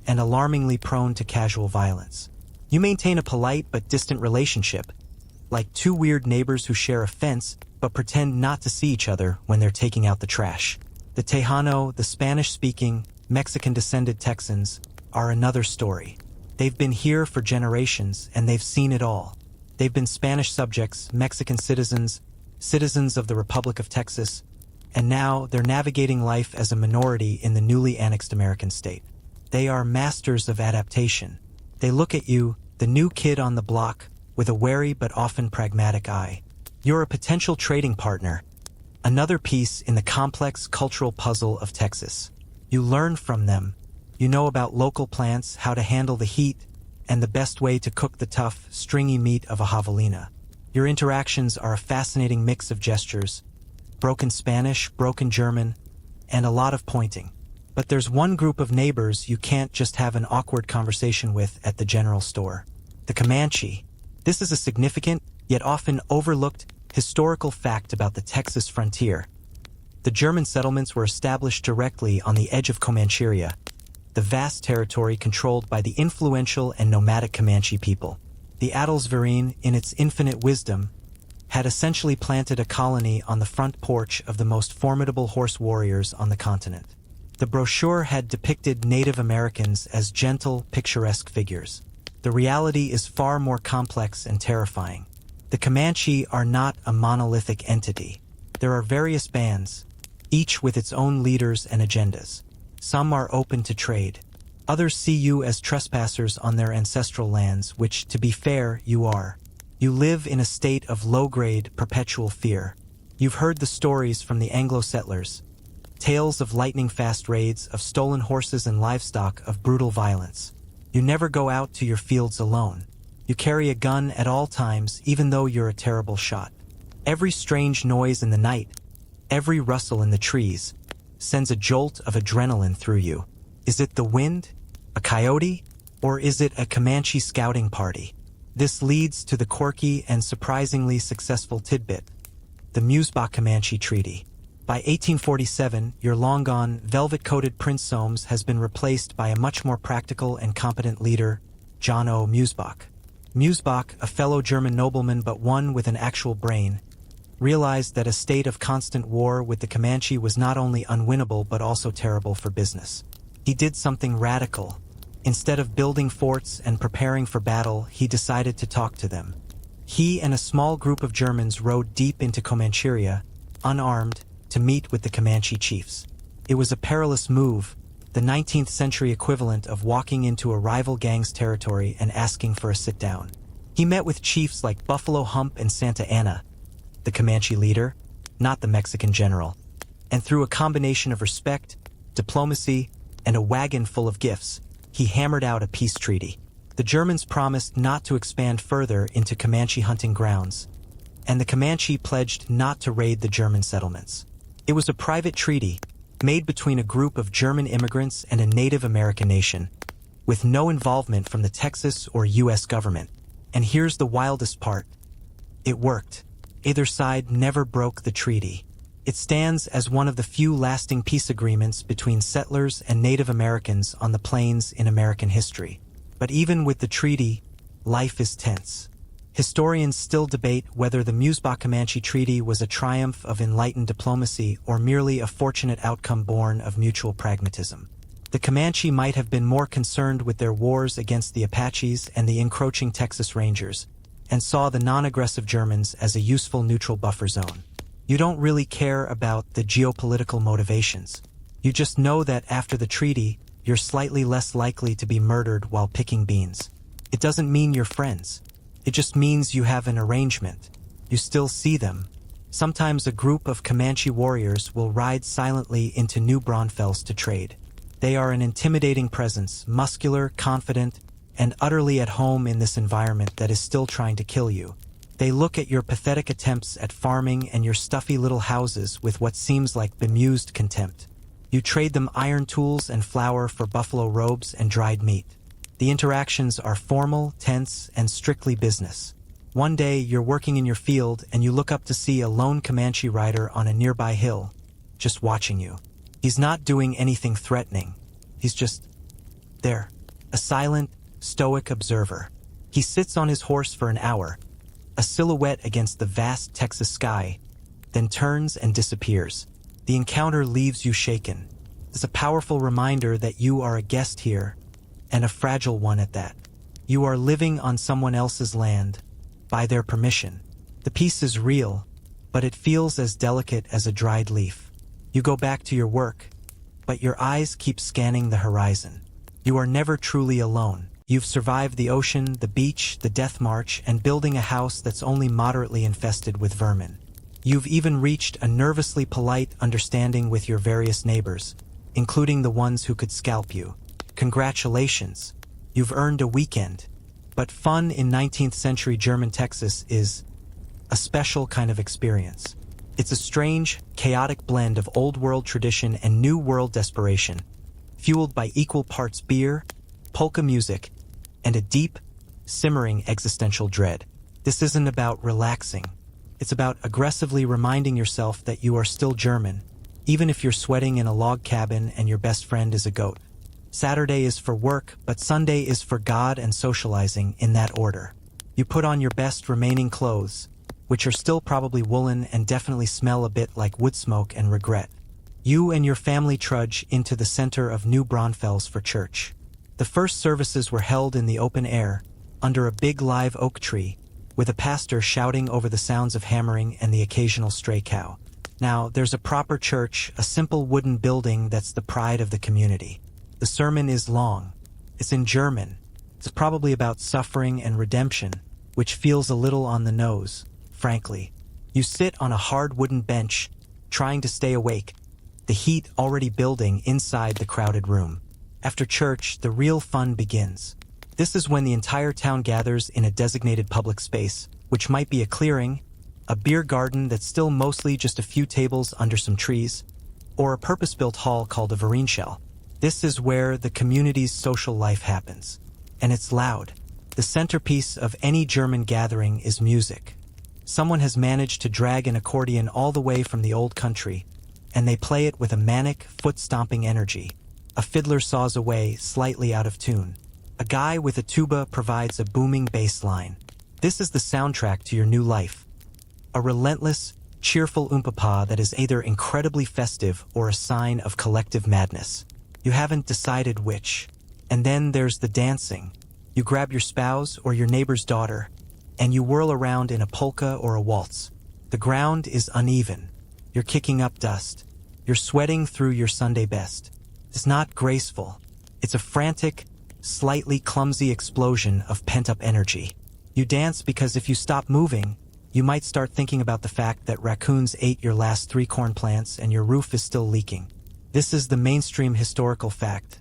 and alarmingly prone to casual violence. You maintain a polite but distant relationship, like two weird neighbors who share a fence but pretend not to see each other when they're taking out the trash. The Tejano, the Spanish-speaking, Mexican-descended Texans, are another story. They've been here for generations and they've seen it all. They've been Spanish subjects, Mexican citizens, citizens of the Republic of Texas, and now they're navigating life as a minority in the newly annexed American state. They are masters of adaptation. They look at you, the new kid on the block, with a wary but often pragmatic eye. You're a potential trading partner, another piece in the complex cultural puzzle of Texas. You learn from them. You know about local plants, how to handle the heat, and the best way to cook the tough, stringy meat of a javelina. Your interactions are a fascinating mix of gestures, broken Spanish, broken German, and a lot of pointing. But there's one group of neighbors you can't just have an awkward conversation with at the general store. The Comanche. This is a significant, yet often overlooked, historical fact about the Texas frontier. The German settlements were established directly on the edge of Comancheria, the vast territory controlled by the influential and nomadic Comanche people. The Adelsverein, in its infinite wisdom, had essentially planted a colony on the front porch of the most formidable horse warriors on the continent. The brochure had depicted Native Americans as gentle, picturesque figures. The reality is far more complex and terrifying. The Comanche are not a monolithic entity. There are various bands, each with its own leaders and agendas. Some are open to trade. Others see you as trespassers on their ancestral lands, which, to be fair, you are. You live in a state of low-grade, perpetual fear. You've heard the stories from the Anglo settlers, tales of lightning-fast raids, of stolen horses and livestock, of brutal violence. You never go out to your fields alone. You carry a gun at all times, even though you're a terrible shot. Every strange noise in the night, every rustle in the trees, sends a jolt of adrenaline through you. Is it the wind, a coyote, or is it a Comanche scouting party? This leads to the quirky and surprisingly successful tidbit, the Bock Comanche Treaty. By 1847, your long-gone, velvet-coated Prince Soames has been replaced by a much more practical and competent leader, John O. Bock. Bock, a fellow German nobleman but one with an actual brain, realized that a state of constant war with the Comanche was not only unwinnable but also terrible for business. He did something radical. Instead of building forts and preparing for battle, he decided to talk to them. He and a small group of Germans rode deep into Comancheria, unarmed, to meet with the Comanche chiefs. It was a perilous move, the 19th century equivalent of walking into a rival gang's territory and asking for a sit-down. He met with chiefs like Buffalo Hump and Santa Anna, the Comanche leader, not the Mexican general. And through a combination of respect, diplomacy, and a wagon full of gifts, he hammered out a peace treaty. The Germans promised not to expand further into Comanche hunting grounds, and the Comanche pledged not to raid the German settlements. It was a private treaty, made between a group of German immigrants and a Native American nation, with no involvement from the Texas or U.S. government. And here's the wildest part. It worked. Either side never broke the treaty. It stands as one of the few lasting peace agreements between settlers and Native Americans on the plains in American history. But even with the treaty, life is tense. Historians still debate whether the Musbah-Comanche Treaty was a triumph of enlightened diplomacy or merely a fortunate outcome born of mutual pragmatism. The Comanche might have been more concerned with their wars against the Apaches and the encroaching Texas Rangers, and saw the non-aggressive Germans as a useful neutral buffer zone. You don't really care about the geopolitical motivations. You just know that after the treaty, you're slightly less likely to be murdered while picking beans. It doesn't mean you're friends. It just means you have an arrangement. You still see them. Sometimes a group of Comanche warriors will ride silently into New Braunfels to trade. They are an intimidating presence, muscular, confident, and utterly at home in this environment that is still trying to kill you. They look at your pathetic attempts at farming and your stuffy little houses with what seems like bemused contempt. You trade them iron tools and flour for buffalo robes and dried meat. The interactions are formal, tense, and strictly business. One day, you're working in your field and you look up to see a lone Comanche rider on a nearby hill, just watching you. He's not doing anything threatening. He's just there, a silent, stoic observer. He sits on his horse for an hour, a silhouette against the vast Texas sky, then turns and disappears. The encounter leaves you shaken. It's a powerful reminder that you are a guest here, and a fragile one at that. You are living on someone else's land, by their permission. The peace is real, but it feels as delicate as a dried leaf. You go back to your work, but your eyes keep scanning the horizon. You are never truly alone. You've survived the ocean, the beach, the death march, and building a house that's only moderately infested with vermin. You've even reached a nervously polite understanding with your various neighbors, including the ones who could scalp you. Congratulations, you've earned a weekend. But fun in 19th century German Texas is a special kind of experience. It's a strange, chaotic blend of old world tradition and new world desperation, fueled by equal parts beer, polka music, and a deep, simmering existential dread. This isn't about relaxing. It's about aggressively reminding yourself that you are still German, even if you're sweating in a log cabin and your best friend is a goat. Saturday is for work, but Sunday is for God and socializing, in that order. You put on your best remaining clothes, which are still probably woolen and definitely smell a bit like wood smoke and regret. You and your family trudge into the center of New Braunfels for church. The first services were held in the open air, under a big live oak tree, with a pastor shouting over the sounds of hammering and the occasional stray cow. Now, there's a proper church, a simple wooden building that's the pride of the community. The sermon is long. It's in German. It's probably about suffering and redemption, which feels a little on the nose, frankly. You sit on a hard wooden bench, trying to stay awake, the heat already building inside the crowded room. After church, the real fun begins. This is when the entire town gathers in a designated public space, which might be a clearing, a beer garden that's still mostly just a few tables under some trees, or a purpose-built hall called a Verenschel. This is where the community's social life happens. And it's loud. The centerpiece of any German gathering is music. Someone has managed to drag an accordion all the way from the old country, and they play it with a manic, foot-stomping energy. A fiddler saws away, slightly out of tune. A guy with a tuba provides a booming bass line. This is the soundtrack to your new life. A relentless, cheerful oompah that is either incredibly festive or a sign of collective madness. You haven't decided which. And then there's the dancing. You grab your spouse or your neighbor's daughter, and you whirl around in a polka or a waltz. The ground is uneven. You're kicking up dust. You're sweating through your Sunday best. It's not graceful. It's a frantic, slightly clumsy explosion of pent-up energy. You dance because if you stop moving, you might start thinking about the fact that raccoons ate your last 3 corn plants and your roof is still leaking. This is the mainstream historical fact.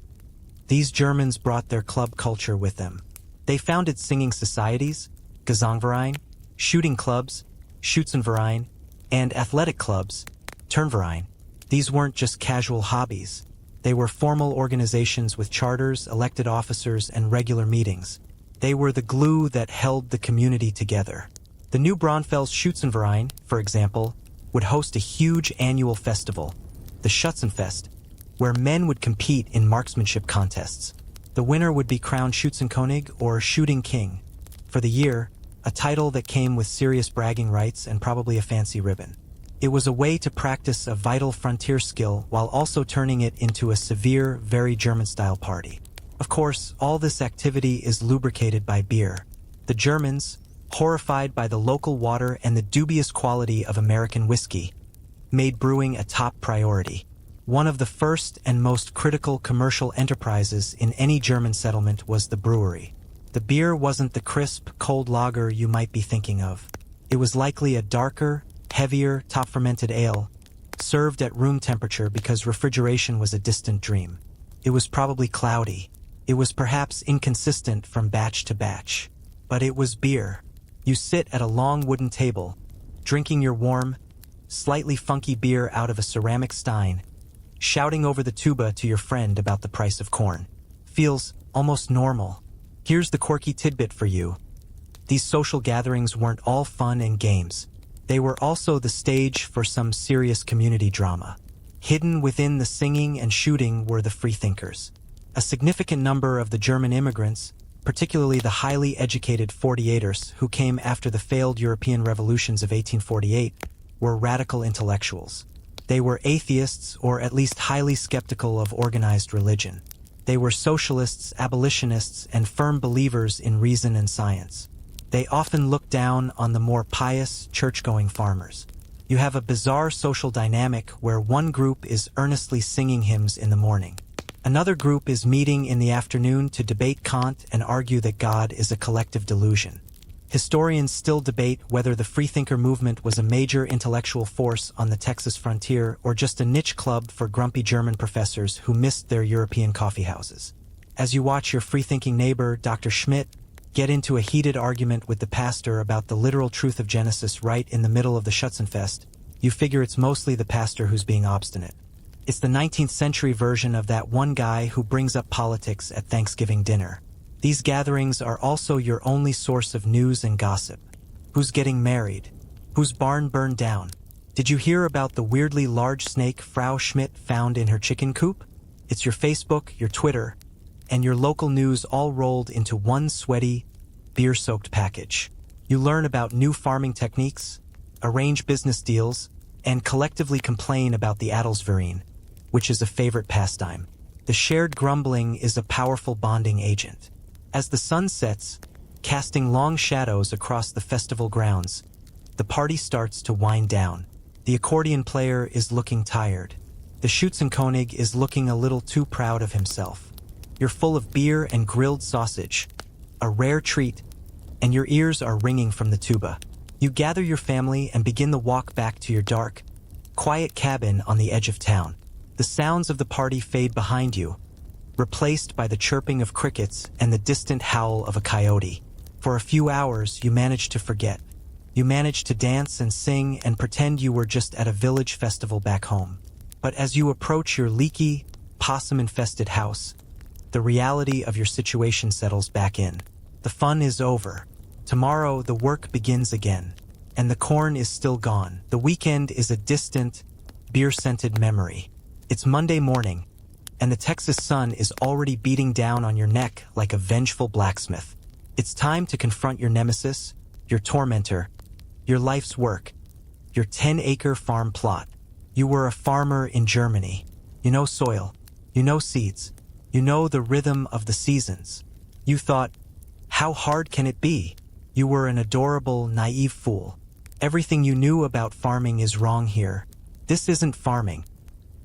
These Germans brought their club culture with them. They founded singing societies, Gesangverein, shooting clubs, Schützenverein, and athletic clubs, Turnverein. These weren't just casual hobbies. They were formal organizations with charters, elected officers, and regular meetings. They were the glue that held the community together. The New Braunfels Schützenverein, for example, would host a huge annual festival, the Schützenfest, where men would compete in marksmanship contests. The winner would be crowned Schützenkönig or Shooting King. For the year, a title that came with serious bragging rights and probably a fancy ribbon. It was a way to practice a vital frontier skill while also turning it into a severe, very German-style party. Of course, all this activity is lubricated by beer. The Germans, horrified by the local water and the dubious quality of American whiskey, made brewing a top priority. One of the first and most critical commercial enterprises in any German settlement was the brewery. The beer wasn't the crisp, cold lager you might be thinking of. It was likely a darker, heavier, top-fermented ale, served at room temperature because refrigeration was a distant dream. It was probably cloudy. It was perhaps inconsistent from batch to batch. But it was beer. You sit at a long wooden table, drinking your warm, slightly funky beer out of a ceramic stein, shouting over the tuba to your friend about the price of corn. Feels almost normal. Here's the quirky tidbit for you. These social gatherings weren't all fun and games. They were also the stage for some serious community drama. Hidden within the singing and shooting were the freethinkers. A significant number of the German immigrants, particularly the highly educated 48ers who came after the failed European revolutions of 1848, were radical intellectuals. They were atheists, or at least highly skeptical of organized religion. They were socialists, abolitionists, and firm believers in reason and science. They often looked down on the more pious, church-going farmers. You have a bizarre social dynamic where one group is earnestly singing hymns in the morning. Another group is meeting in the afternoon to debate Kant and argue that God is a collective delusion. Historians still debate whether the freethinker movement was a major intellectual force on the Texas frontier or just a niche club for grumpy German professors who missed their European coffeehouses. As you watch your freethinking neighbor, Dr. Schmidt, get into a heated argument with the pastor about the literal truth of Genesis right in the middle of the Schützenfest, you figure it's mostly the pastor who's being obstinate. It's the 19th century version of that one guy who brings up politics at Thanksgiving dinner. These gatherings are also your only source of news and gossip. Who's getting married? Whose barn burned down? Did you hear about the weirdly large snake Frau Schmidt found in her chicken coop? It's your Facebook, your Twitter, and your local news all rolled into one sweaty, beer-soaked package. You learn about new farming techniques, arrange business deals, and collectively complain about the Adelsverein, which is a favorite pastime. The shared grumbling is a powerful bonding agent. As the sun sets, casting long shadows across the festival grounds, the party starts to wind down. The accordion player is looking tired. The Schützenkönig is looking a little too proud of himself. You're full of beer and grilled sausage, a rare treat, and your ears are ringing from the tuba. You gather your family and begin the walk back to your dark, quiet cabin on the edge of town. The sounds of the party fade behind you, replaced by the chirping of crickets and the distant howl of a coyote. For a few hours, you manage to forget. You manage to dance and sing and pretend you were just at a village festival back home. But as you approach your leaky, possum-infested house, the reality of your situation settles back in. The fun is over. Tomorrow, the work begins again. And the corn is still gone. The weekend is a distant, beer-scented memory. It's Monday morning, and the Texas sun is already beating down on your neck like a vengeful blacksmith. It's time to confront your nemesis, your tormentor, your life's work, your 10-acre farm plot. You were a farmer in Germany. You know soil. You know seeds. You know the rhythm of the seasons. You thought, how hard can it be? You were an adorable, naive fool. Everything you knew about farming is wrong here. This isn't farming.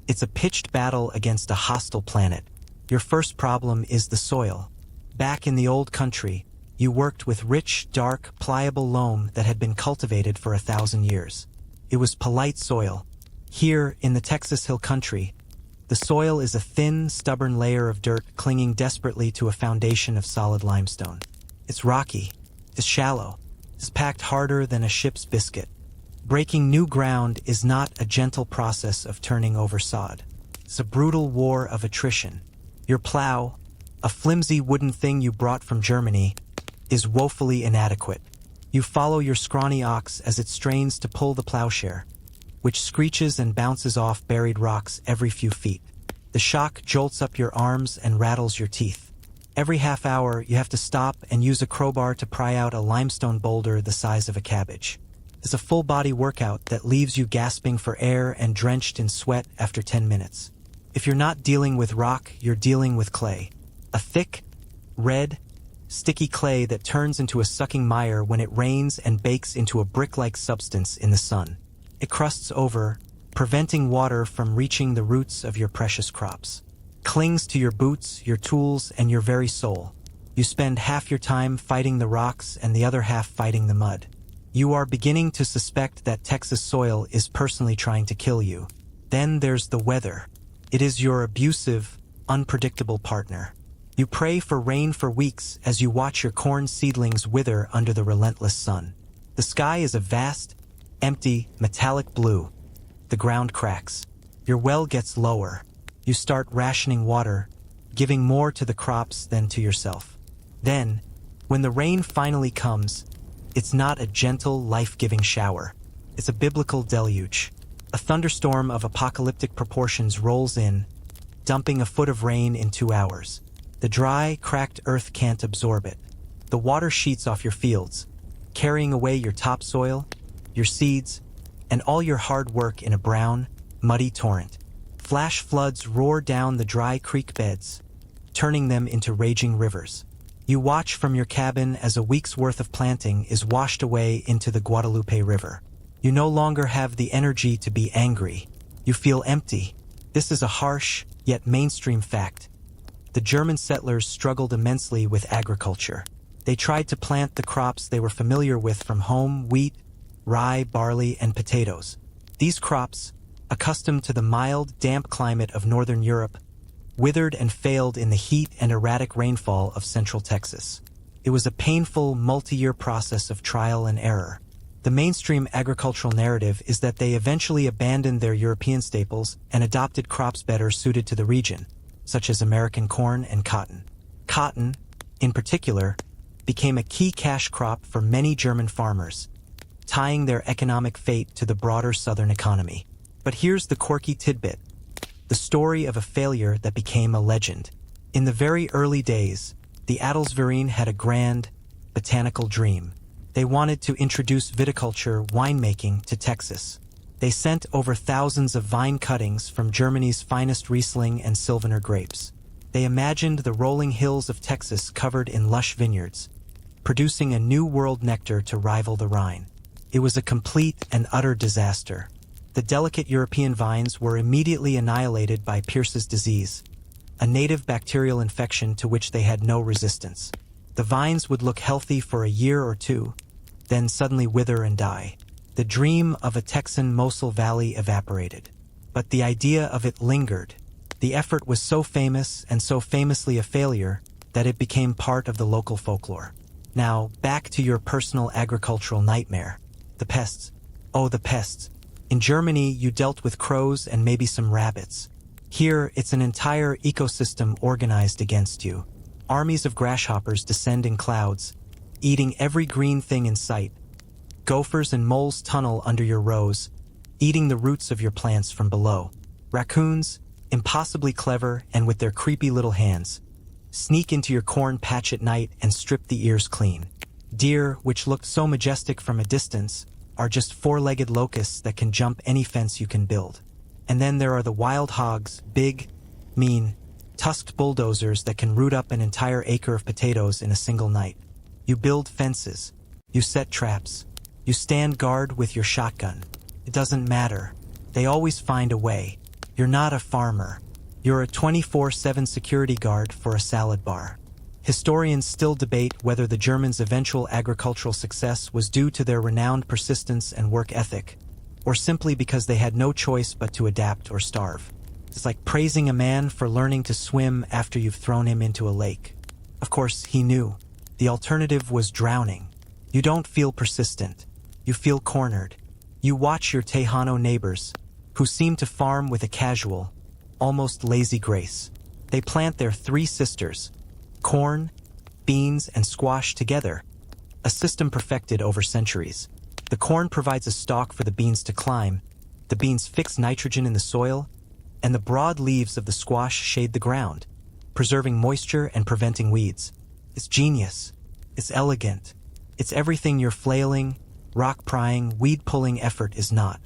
It's a pitched battle against a hostile planet. Your first problem is the soil. Back in the old country, you worked with rich, dark, pliable loam that had been cultivated for 1,000 years. It was polite soil. Here, in the Texas Hill Country, the soil is a thin, stubborn layer of dirt clinging desperately to a foundation of solid limestone. It's rocky. It's shallow. It's packed harder than a ship's biscuit. Breaking new ground is not a gentle process of turning over sod. It's a brutal war of attrition. Your plow, a flimsy wooden thing you brought from Germany, is woefully inadequate. You follow your scrawny ox as it strains to pull the plowshare, which screeches and bounces off buried rocks every few feet. The shock jolts up your arms and rattles your teeth. Every half hour, you have to stop and use a crowbar to pry out a limestone boulder the size of a cabbage. It's a full-body workout that leaves you gasping for air and drenched in sweat after 10 minutes. If you're not dealing with rock, you're dealing with clay. A thick, red, sticky clay that turns into a sucking mire when it rains and bakes into a brick-like substance in the sun. It crusts over, preventing water from reaching the roots of your precious crops. Clings to your boots, your tools, and your very soul. You spend half your time fighting the rocks and the other half fighting the mud. You are beginning to suspect that Texas soil is personally trying to kill you. Then there's the weather. It is your abusive, unpredictable partner. You pray for rain for weeks as you watch your corn seedlings wither under the relentless sun. The sky is a vast, empty, metallic blue. The ground cracks. Your well gets lower. You start rationing water, giving more to the crops than to yourself. Then, when the rain finally comes, it's not a gentle, life-giving shower. It's a biblical deluge. A thunderstorm of apocalyptic proportions rolls in, dumping a foot of rain in 2 hours. The dry, cracked earth can't absorb it. The water sheets off your fields, carrying away your topsoil, your seeds, and all your hard work in a brown, muddy torrent. Flash floods roar down the dry creek beds, turning them into raging rivers. You watch from your cabin as a week's worth of planting is washed away into the Guadalupe River. You no longer have the energy to be angry. You feel empty. This is a harsh, yet mainstream fact. The German settlers struggled immensely with agriculture. They tried to plant the crops they were familiar with from home: wheat, rye, barley, and potatoes. These crops, accustomed to the mild, damp climate of northern Europe, withered and failed in the heat and erratic rainfall of central Texas. It was a painful, multi-year process of trial and error. The mainstream agricultural narrative is that they eventually abandoned their European staples and adopted crops better suited to the region, such as American corn and cotton. Cotton, in particular, became a key cash crop for many German farmers, tying their economic fate to the broader southern economy. But here's the quirky tidbit: the story of a failure that became a legend. In the very early days, the Adelsverein had a grand, botanical dream. They wanted to introduce viticulture, winemaking, to Texas. They sent over thousands of vine cuttings from Germany's finest Riesling and Sylvaner grapes. They imagined the rolling hills of Texas covered in lush vineyards, producing a new world nectar to rival the Rhine. It was a complete and utter disaster. The delicate European vines were immediately annihilated by Pierce's disease, a native bacterial infection to which they had no resistance. The vines would look healthy for a year or two, then suddenly wither and die. The dream of a Texan Mosel Valley evaporated. But the idea of it lingered. The effort was so famous and so famously a failure that it became part of the local folklore. Now, back to your personal agricultural nightmare. The pests. Oh, the pests. In Germany, you dealt with crows and maybe some rabbits. Here, it's an entire ecosystem organized against you. Armies of grasshoppers descend in clouds, eating every green thing in sight. Gophers and moles tunnel under your rows, eating the roots of your plants from below. Raccoons, impossibly clever and with their creepy little hands, sneak into your corn patch at night and strip the ears clean. Deer, which looked so majestic from a distance, are just four-legged locusts that can jump any fence you can build. And then there are the wild hogs, big, mean, tusked bulldozers that can root up an entire acre of potatoes in a single night. You build fences, You set traps. You stand guard with your shotgun. It doesn't matter. They always find a way. You're not a farmer. You're a 24/7 security guard for a salad bar. Historians still debate whether the Germans' eventual agricultural success was due to their renowned persistence and work ethic, or simply because they had no choice but to adapt or starve. It's like praising a man for learning to swim after you've thrown him into a lake. Of course, he knew. The alternative was drowning. You don't feel persistent. You feel cornered. You watch your Tejano neighbors, who seem to farm with a casual, almost lazy grace. They plant their three sisters, corn, beans, and squash together, a system perfected over centuries. The corn provides a stalk for the beans to climb, the beans fix nitrogen in the soil, and the broad leaves of the squash shade the ground, preserving moisture and preventing weeds. It's genius. It's elegant. It's everything your flailing, rock-prying, weed-pulling effort is not.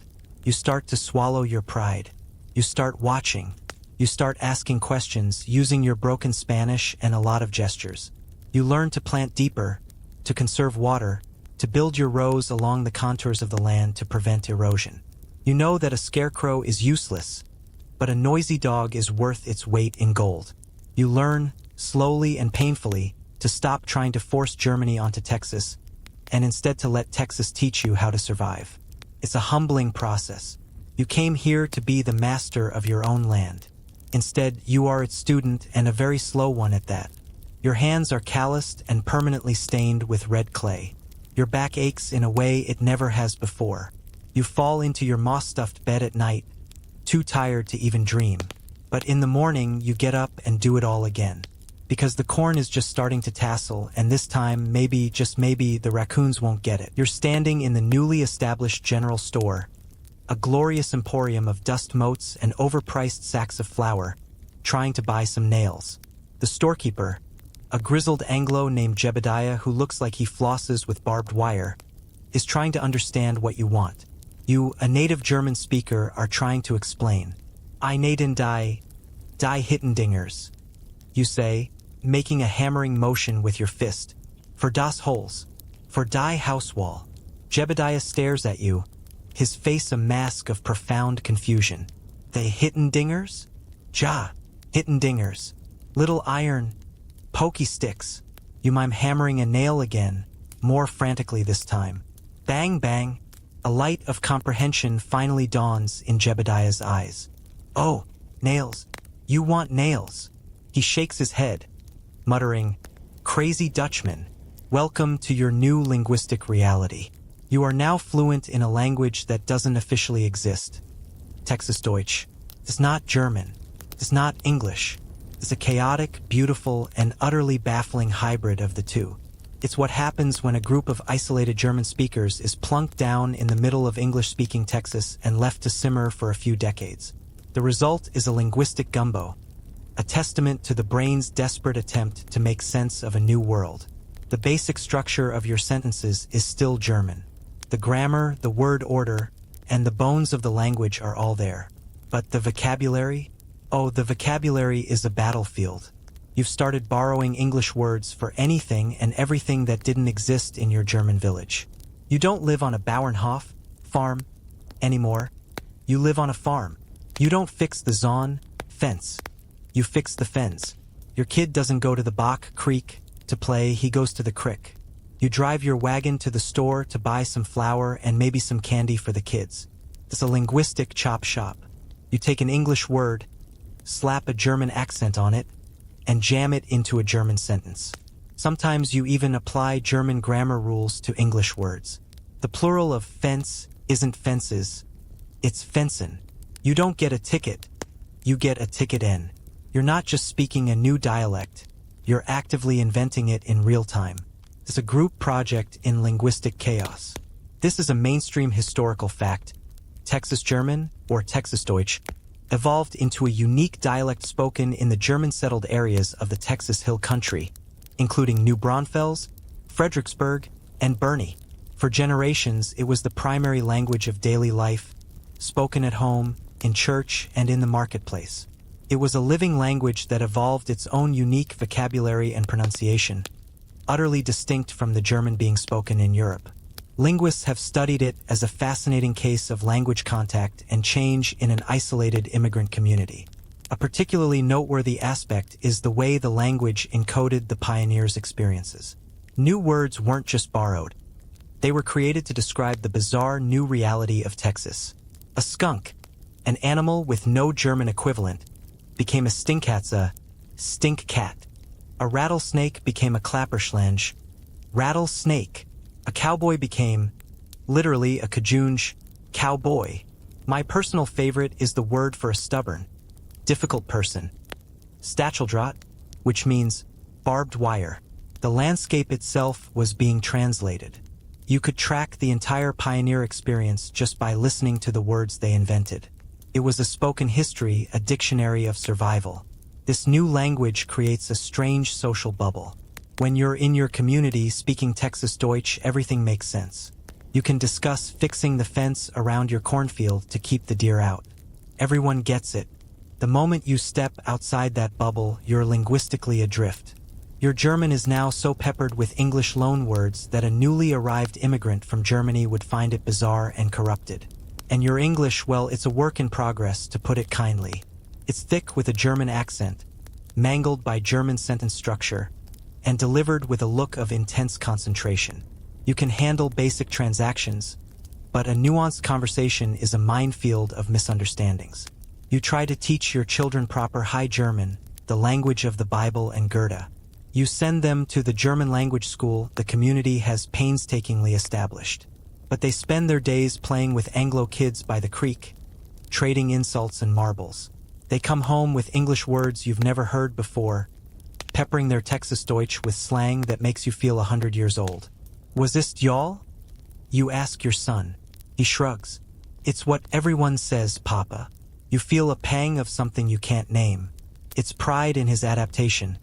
You start to swallow your pride. You start watching. You start asking questions, using your broken Spanish and a lot of gestures. You learn to plant deeper, to conserve water, to build your rows along the contours of the land to prevent erosion. You know that a scarecrow is useless, but a noisy dog is worth its weight in gold. You learn, slowly and painfully, to stop trying to force Germany onto Texas, and instead to let Texas teach you how to survive. It's a humbling process. You came here to be the master of your own land. Instead, you are its student, and a very slow one at that. Your hands are calloused and permanently stained with red clay. Your back aches in a way it never has before. You fall into your moss-stuffed bed at night, too tired to even dream. But in the morning, you get up and do it all again. Because the corn is just starting to tassel, and this time, maybe, just maybe, the raccoons won't get it. You're standing in the newly established general store, a glorious emporium of dust motes and overpriced sacks of flour, trying to buy some nails. The storekeeper, a grizzled Anglo named Jebediah who looks like he flosses with barbed wire, is trying to understand what you want. You, a native German speaker, are trying to explain. I naden die Hittendingers, you say, making a hammering motion with your fist. For das Holes. For die house wall. Jebediah stares at you, his face a mask of profound confusion. They Hittendingers? Ja, Hittendingers. Little iron, pokey sticks. You mime hammering a nail again, more frantically this time. Bang, bang. A light of comprehension finally dawns in Jebediah's eyes. Oh, nails. You want nails. He shakes his head, muttering, Crazy Dutchman, welcome to your new linguistic reality. You are now fluent in a language that doesn't officially exist. Texas Deutsch. It's not German. It's not English. It's a chaotic, beautiful, and utterly baffling hybrid of the two. It's what happens when a group of isolated German speakers is plunked down in the middle of English-speaking Texas and left to simmer for a few decades. The result is a linguistic gumbo, a testament to the brain's desperate attempt to make sense of a new world. The basic structure of your sentences is still German. The grammar, the word order, and the bones of the language are all there. But the vocabulary? Oh, the vocabulary is a battlefield. You've started borrowing English words for anything and everything that didn't exist in your German village. You don't live on a Bauernhof, farm, anymore. You live on a farm. You don't fix the Zaun, fence. You fix the fence. Your kid doesn't go to the Bock Creek to play, he goes to the crick. You drive your wagon to the store to buy some flour and maybe some candy for the kids. It's a linguistic chop shop. You take an English word, slap a German accent on it, and jam it into a German sentence. Sometimes you even apply German grammar rules to English words. The plural of fence isn't fences, it's fensen. You don't get a ticket, you get a ticket-in. You're not just speaking a new dialect, you're actively inventing it in real time. It's a group project in linguistic chaos. This is a mainstream historical fact. Texas German, or Texas Deutsch, evolved into a unique dialect spoken in the German-settled areas of the Texas Hill Country, including New Braunfels, Fredericksburg, and Boerne. For generations, it was the primary language of daily life, spoken at home, in church, and in the marketplace. It was a living language that evolved its own unique vocabulary and pronunciation. utterly distinct from the German being spoken in Europe. Linguists have studied it as a fascinating case of language contact and change in an isolated immigrant community. A particularly noteworthy aspect is the way the language encoded the pioneers' experiences. New words weren't just borrowed. They were created to describe the bizarre new reality of Texas. A skunk, an animal with no German equivalent, became a stinkatze, stink cat. A rattlesnake became a klapperschlange, rattlesnake. A cowboy became, literally, a kajunj, cowboy. My personal favorite is the word for a stubborn, difficult person, stacheldraht, which means barbed wire. The landscape itself was being translated. You could track the entire pioneer experience just by listening to the words they invented. It was a spoken history, a dictionary of survival. This new language creates a strange social bubble. When you're in your community speaking Texas Deutsch, everything makes sense. You can discuss fixing the fence around your cornfield to keep the deer out. Everyone gets it. The moment you step outside that bubble, you're linguistically adrift. Your German is now so peppered with English loanwords that a newly arrived immigrant from Germany would find it bizarre and corrupted. And your English, well, it's a work in progress, to put it kindly. It's thick with a German accent, mangled by German sentence structure, and delivered with a look of intense concentration. You can handle basic transactions, but a nuanced conversation is a minefield of misunderstandings. You try to teach your children proper High German, the language of the Bible and Goethe. You send them to the German language school the community has painstakingly established. But they spend their days playing with Anglo kids by the creek, trading insults and marbles. They come home with English words you've never heard before, peppering their Texas Deutsch with slang that makes you feel 100 years old. Was ist y'all? You ask your son. He shrugs. It's what everyone says, Papa. You feel a pang of something you can't name. It's pride in his adaptation,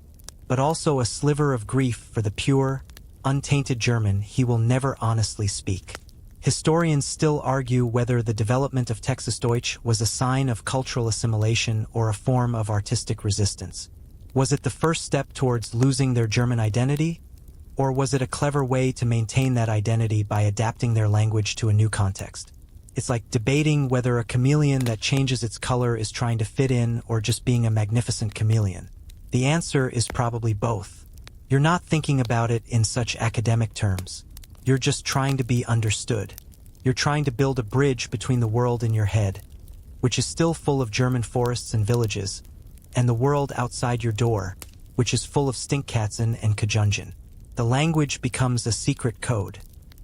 but also a sliver of grief for the pure, untainted German he will never honestly speak. Historians still argue whether the development of Texas Deutsch was a sign of cultural assimilation or a form of artistic resistance. Was it the first step towards losing their German identity? Or was it a clever way to maintain that identity by adapting their language to a new context? It's like debating whether a chameleon that changes its color is trying to fit in or just being a magnificent chameleon. The answer is probably both. You're not thinking about it in such academic terms. You're just trying to be understood. You're trying to build a bridge between the world in your head, which is still full of German forests and villages, and the world outside your door, which is full of stinkkatzen and kajunjin. The language becomes a secret code.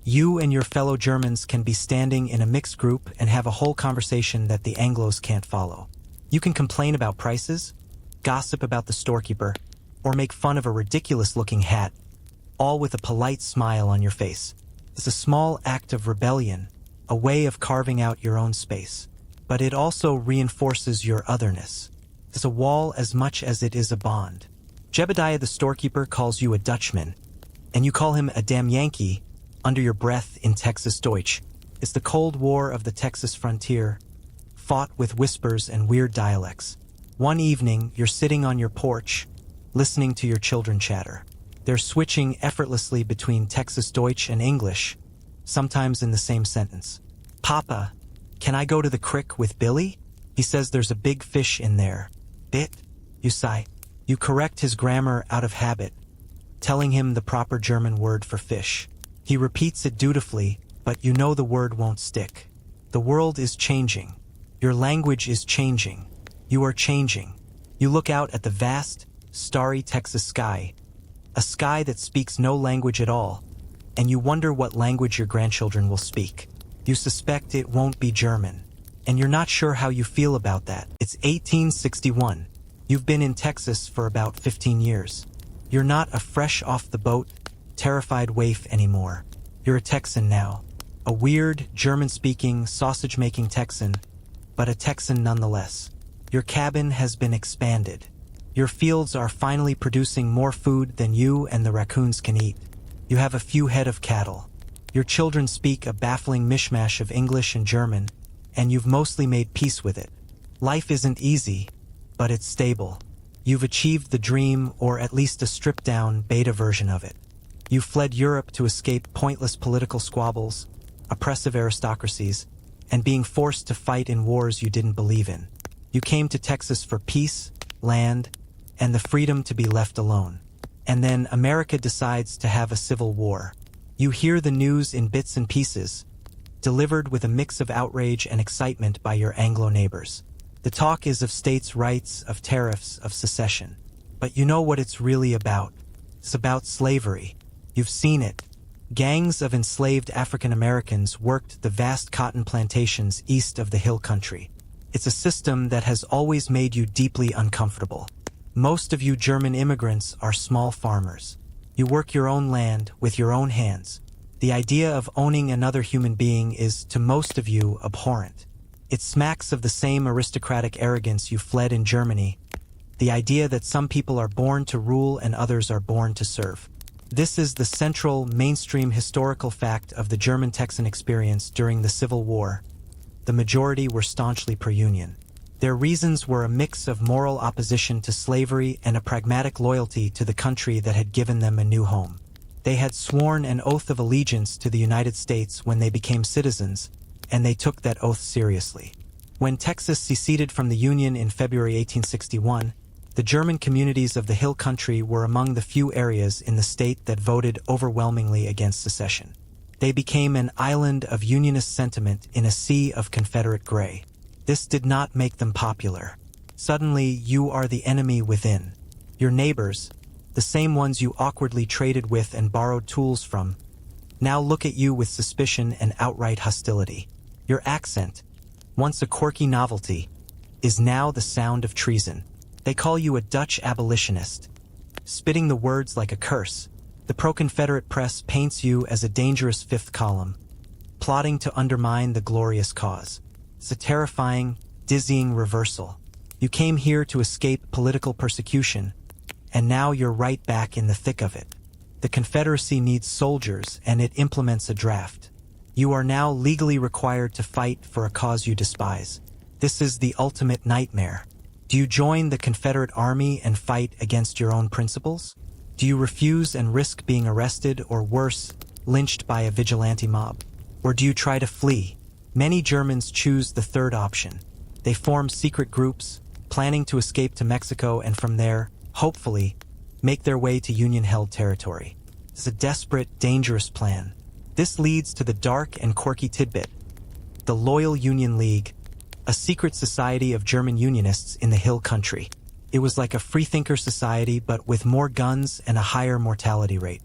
You and your fellow Germans can be standing in a mixed group and have a whole conversation that the Anglos can't follow. You can complain about prices, gossip about the storekeeper, or make fun of a ridiculous-looking hat, all with a polite smile on your face. It's a small act of rebellion, a way of carving out your own space. But it also reinforces your otherness. It's a wall as much as it is a bond. Jebediah the storekeeper calls you a Dutchman, and you call him a damn Yankee under your breath in Texas Deutsch. It's the Cold War of the Texas frontier, fought with whispers and weird dialects. One evening, you're sitting on your porch, listening to your children chatter. They're switching effortlessly between Texas Deutsch and English, sometimes in the same sentence. Papa, can I go to the crick with Billy? He says there's a big fish in there. Bit? You sigh. You correct his grammar out of habit, telling him the proper German word for fish. He repeats it dutifully, but you know the word won't stick. The world is changing. Your language is changing. You are changing. You look out at the vast, starry Texas sky, a sky that speaks no language at all, and you wonder what language your grandchildren will speak. You suspect it won't be German, and you're not sure how you feel about that. It's 1861. You've been in Texas for about 15 years. You're not a fresh-off-the-boat, terrified waif anymore. You're a Texan now. A weird, German-speaking, sausage-making Texan, but a Texan nonetheless. Your cabin has been expanded. Your fields are finally producing more food than you and the raccoons can eat. You have a few head of cattle. Your children speak a baffling mishmash of English and German, and you've mostly made peace with it. Life isn't easy, but it's stable. You've achieved the dream, or at least a stripped-down, beta version of it. You fled Europe to escape pointless political squabbles, oppressive aristocracies, and being forced to fight in wars you didn't believe in. You came to Texas for peace, land, and the freedom to be left alone. And then America decides to have a civil war. You hear the news in bits and pieces, delivered with a mix of outrage and excitement by your Anglo neighbors. The talk is of states' rights, of tariffs, of secession. But you know what it's really about. It's about slavery. You've seen it. Gangs of enslaved African Americans worked the vast cotton plantations east of the hill country. It's a system that has always made you deeply uncomfortable. Most of you German immigrants are small farmers. You work your own land with your own hands. The idea of owning another human being is, to most of you, abhorrent. It smacks of the same aristocratic arrogance you fled in Germany, the idea that some people are born to rule and others are born to serve. This is the central, mainstream historical fact of the German Texan experience during the Civil War. The majority were staunchly pro-Union. Their reasons were a mix of moral opposition to slavery and a pragmatic loyalty to the country that had given them a new home. They had sworn an oath of allegiance to the United States when they became citizens, and they took that oath seriously. When Texas seceded from the Union in February 1861, the German communities of the Hill Country were among the few areas in the state that voted overwhelmingly against secession. They became an island of Unionist sentiment in a sea of Confederate gray. This did not make them popular. Suddenly, you are the enemy within. Your neighbors, the same ones you awkwardly traded with and borrowed tools from, now look at you with suspicion and outright hostility. Your accent, once a quirky novelty, is now the sound of treason. They call you a Dutch abolitionist. Spitting the words like a curse, the pro-Confederate press paints you as a dangerous fifth column, plotting to undermine the glorious cause. It's a terrifying, dizzying reversal. You came here to escape political persecution, and now you're right back in the thick of it. The Confederacy needs soldiers, and it implements a draft. You are now legally required to fight for a cause you despise. This is the ultimate nightmare. Do you join the Confederate Army and fight against your own principles? Do you refuse and risk being arrested or worse, lynched by a vigilante mob? Or do you try to flee? Many Germans choose the third option. They form secret groups, planning to escape to Mexico and from there, hopefully, make their way to Union-held territory. It's a desperate, dangerous plan. This leads to the dark and quirky tidbit: the Loyal Union League, a secret society of German Unionists in the Hill Country. It was like a freethinker society but with more guns and a higher mortality rate.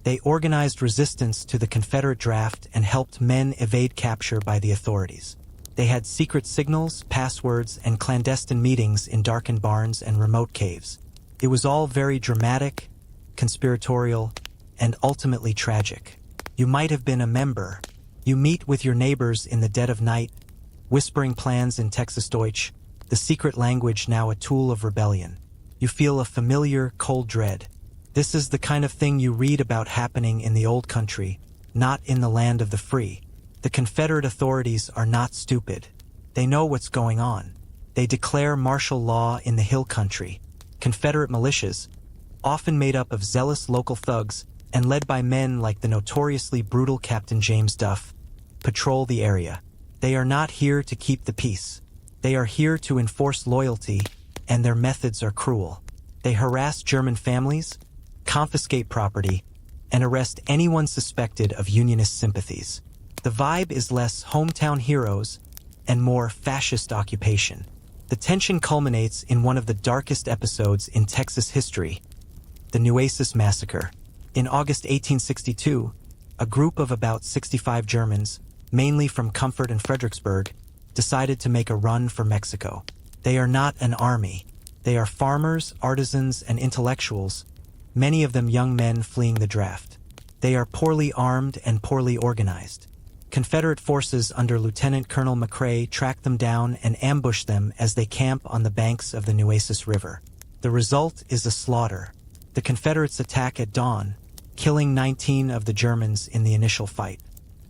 They organized resistance to the Confederate draft and helped men evade capture by the authorities. They had secret signals, passwords, and clandestine meetings in darkened barns and remote caves. It was all very dramatic, conspiratorial, and ultimately tragic. You might have been a member. You meet with your neighbors in the dead of night, whispering plans in Texas Deutsch, the secret language now a tool of rebellion. You feel a familiar, cold dread. This is the kind of thing you read about happening in the old country, not in the land of the free. The Confederate authorities are not stupid. They know what's going on. They declare martial law in the Hill Country. Confederate militias, often made up of zealous local thugs and led by men like the notoriously brutal Captain James Duff, patrol the area. They are not here to keep the peace. They are here to enforce loyalty, and their methods are cruel. They harass German families, confiscate property, and arrest anyone suspected of Unionist sympathies. The vibe is less hometown heroes and more fascist occupation. The tension culminates in one of the darkest episodes in Texas history, the Nueces Massacre. In August 1862, a group of about 65 Germans, mainly from Comfort and Fredericksburg, decided to make a run for Mexico. They are not an army. They are farmers, artisans, and intellectuals, many of them young men fleeing the draft. They are poorly armed and poorly organized. Confederate forces under Lieutenant Colonel McCrae track them down and ambush them as they camp on the banks of the Nueces River. The result is a slaughter. The Confederates attack at dawn, killing 19 of the Germans in the initial fight.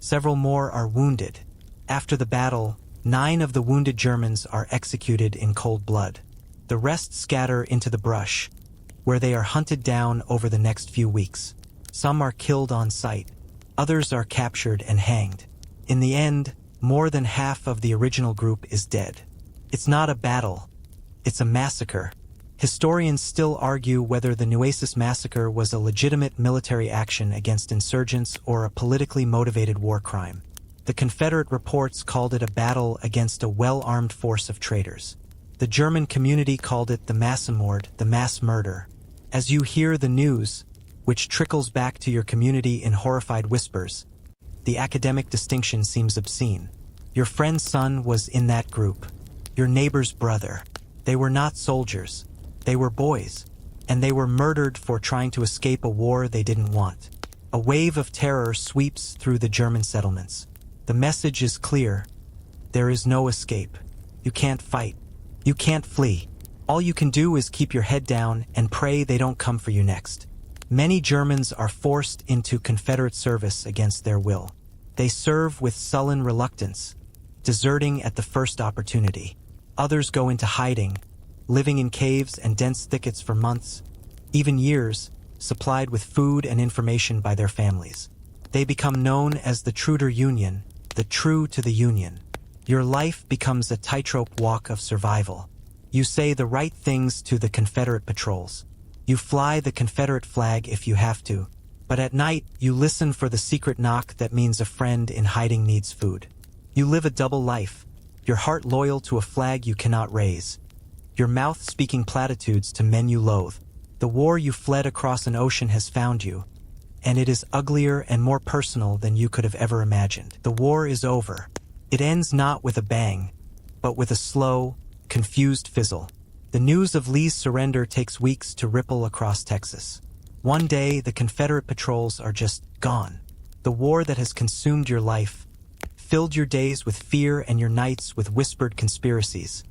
Several more are wounded. After the battle, 9 of the wounded Germans are executed in cold blood. The rest scatter into the brush, where they are hunted down over the next few weeks. Some are killed on sight. Others are captured and hanged. In the end, more than half of the original group is dead. It's not a battle. It's a massacre. Historians still argue whether the Nueces massacre was a legitimate military action against insurgents or a politically motivated war crime. The Confederate reports called it a battle against a well-armed force of traitors. The German community called it the Massenmord, the mass murder. As you hear the news, which trickles back to your community in horrified whispers, the academic distinction seems obscene. Your friend's son was in that group. Your neighbor's brother. They were not soldiers. They were boys. And they were murdered for trying to escape a war they didn't want. A wave of terror sweeps through the German settlements. The message is clear. There is no escape. You can't fight. You can't flee. All you can do is keep your head down and pray they don't come for you next. Many Germans are forced into Confederate service against their will. They serve with sullen reluctance, deserting at the first opportunity. Others go into hiding, living in caves and dense thickets for months, even years, supplied with food and information by their families. They become known as the Truder Union, the true to the Union. Your life becomes a tightrope walk of survival. You say the right things to the Confederate patrols. You fly the Confederate flag if you have to, but at night you listen for the secret knock that means a friend in hiding needs food. You live a double life, your heart loyal to a flag you cannot raise, your mouth speaking platitudes to men you loathe. The war you fled across an ocean has found you, and it is uglier and more personal than you could have ever imagined. The war is over. It ends not with a bang, but with a slow, confused fizzle. The news of Lee's surrender takes weeks to ripple across Texas. One day, the Confederate patrols are just gone. The war that has consumed your life, filled your days with fear and your nights with whispered conspiracies,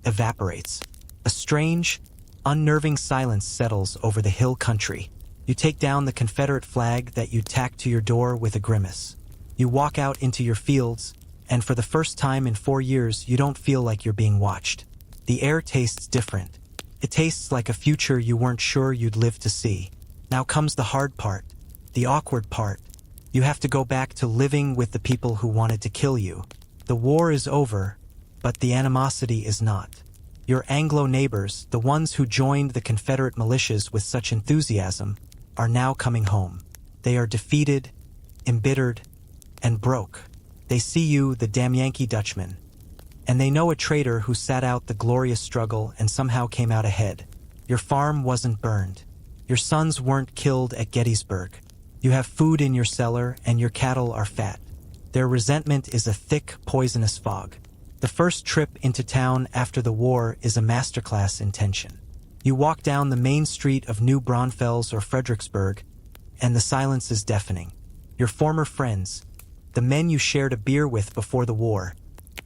evaporates. A strange, unnerving silence settles over the hill country. You take down the Confederate flag that you tacked to your door with a grimace. You walk out into your fields, and for the first time in 4 years, you don't feel like you're being watched. The air tastes different. It tastes like a future you weren't sure you'd live to see. Now comes the hard part, the awkward part. You have to go back to living with the people who wanted to kill you. The war is over, but the animosity is not. Your Anglo neighbors, the ones who joined the Confederate militias with such enthusiasm, are now coming home. They are defeated, embittered, and broke. They see you, the damn Yankee Dutchman. And they know a traitor who sat out the glorious struggle and somehow came out ahead. Your farm wasn't burned. Your sons weren't killed at Gettysburg. You have food in your cellar and your cattle are fat. Their resentment is a thick, poisonous fog. The first trip into town after the war is a masterclass in tension. You walk down the main street of New Braunfels or Fredericksburg, and the silence is deafening. Your former friends, the men you shared a beer with before the war,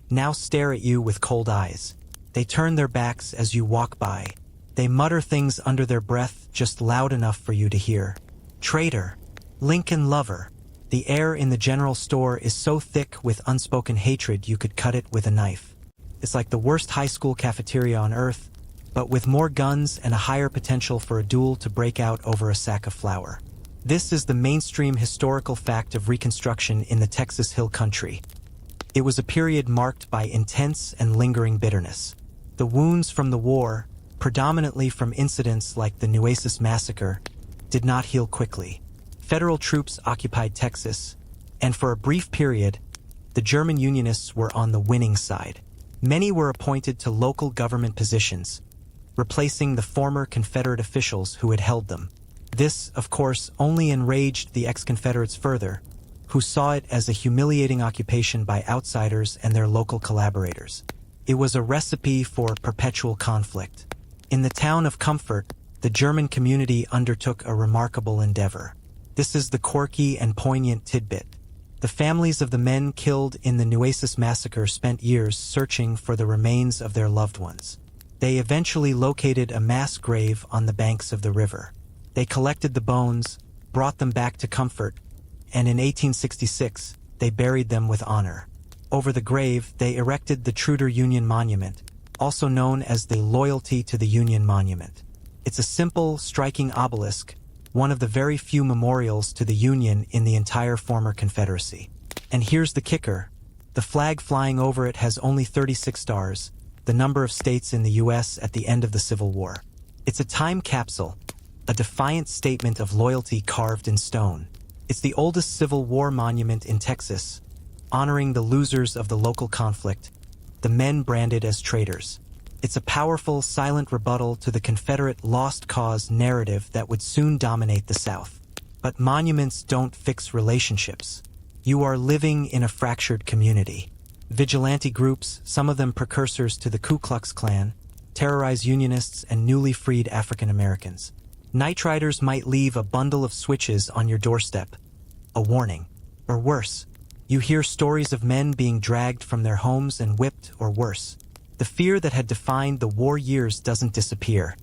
now stare at you with cold eyes. They turn their backs as you walk by. They mutter things under their breath just loud enough for you to hear. Traitor. Lincoln lover. The air in the general store is so thick with unspoken hatred you could cut it with a knife. It's like the worst high school cafeteria on earth, but with more guns and a higher potential for a duel to break out over a sack of flour. This is the mainstream historical fact of Reconstruction in the Texas Hill Country. It was a period marked by intense and lingering bitterness. The wounds from the war, predominantly from incidents like the Nueces Massacre, did not heal quickly. Federal troops occupied Texas, and for a brief period, the German Unionists were on the winning side. Many were appointed to local government positions, replacing the former Confederate officials who had held them. This, of course, only enraged the ex-Confederates further, who saw it as a humiliating occupation by outsiders and their local collaborators. It was a recipe for perpetual conflict. In the town of Comfort, the German community undertook a remarkable endeavor. This is the quirky and poignant tidbit. The families of the men killed in the Nueces Massacre spent years searching for the remains of their loved ones. They eventually located a mass grave on the banks of the river. They collected the bones, brought them back to Comfort, and in 1866, they buried them with honor. Over the grave, they erected the Truder Union Monument, also known as the Loyalty to the Union Monument. It's a simple, striking obelisk, one of the very few memorials to the Union in the entire former Confederacy. And here's the kicker. The flag flying over it has only 36 stars, the number of states in the U.S. at the end of the Civil War. It's a time capsule, a defiant statement of loyalty carved in stone. It's the oldest Civil War monument in Texas, honoring the losers of the local conflict, the men branded as traitors. It's a powerful, silent rebuttal to the Confederate lost cause narrative that would soon dominate the South. But monuments don't fix relationships. You are living in a fractured community. Vigilante groups, some of them precursors to the Ku Klux Klan, terrorize Unionists and newly freed African Americans. Night riders might leave a bundle of switches on your doorstep, a warning. Or worse, you hear stories of men being dragged from their homes and whipped, or worse. The fear that had defined the war years doesn't disappear.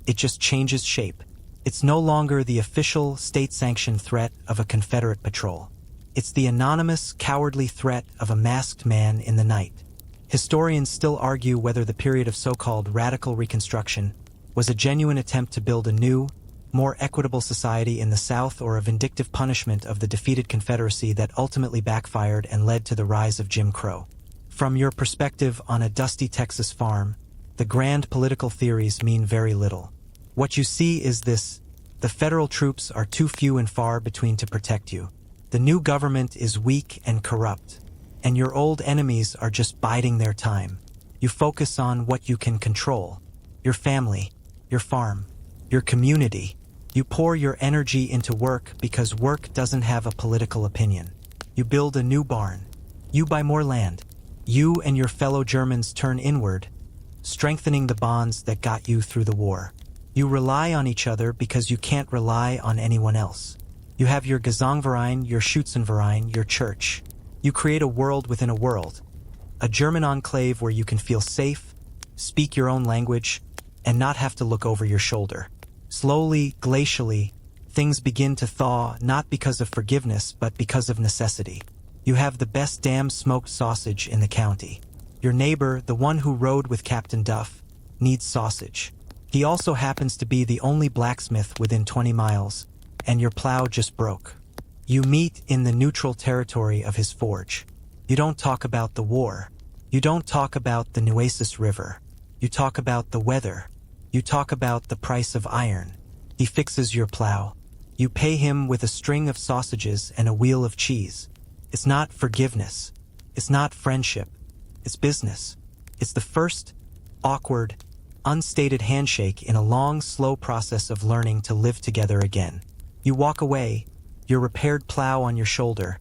It just changes shape. It's no longer the official, state-sanctioned threat of a Confederate patrol. It's the anonymous, cowardly threat of a masked man in the night. Historians still argue whether the period of so-called radical Reconstruction was a genuine attempt to build a new, more equitable society in the South or a vindictive punishment of the defeated Confederacy that ultimately backfired and led to the rise of Jim Crow. From your perspective on a dusty Texas farm, the grand political theories mean very little. What you see is this: the federal troops are too few and far between to protect you. The new government is weak and corrupt, and your old enemies are just biding their time. You focus on what you can control: your family, your farm, your community. You pour your energy into work because work doesn't have a political opinion. You build a new barn. You buy more land. You and your fellow Germans turn inward, strengthening the bonds that got you through the war. You rely on each other because you can't rely on anyone else. You have your Gesangverein, your Schützenverein, your church. You create a world within a world, a German enclave where you can feel safe, speak your own language, and not have to look over your shoulder. Slowly, glacially, things begin to thaw, not because of forgiveness, but because of necessity. You have the best damn smoked sausage in the county. Your neighbor, the one who rode with Captain Duff, needs sausage. He also happens to be the only blacksmith within 20 miles, and your plow just broke. You meet in the neutral territory of his forge. You don't talk about the war. You don't talk about the Nueces River. You talk about the weather. You talk about the price of iron. He fixes your plow. You pay him with a string of sausages and a wheel of cheese. It's not forgiveness. It's not friendship. It's business. It's the first, awkward, unstated handshake in a long, slow process of learning to live together again. You walk away, your repaired plow on your shoulder,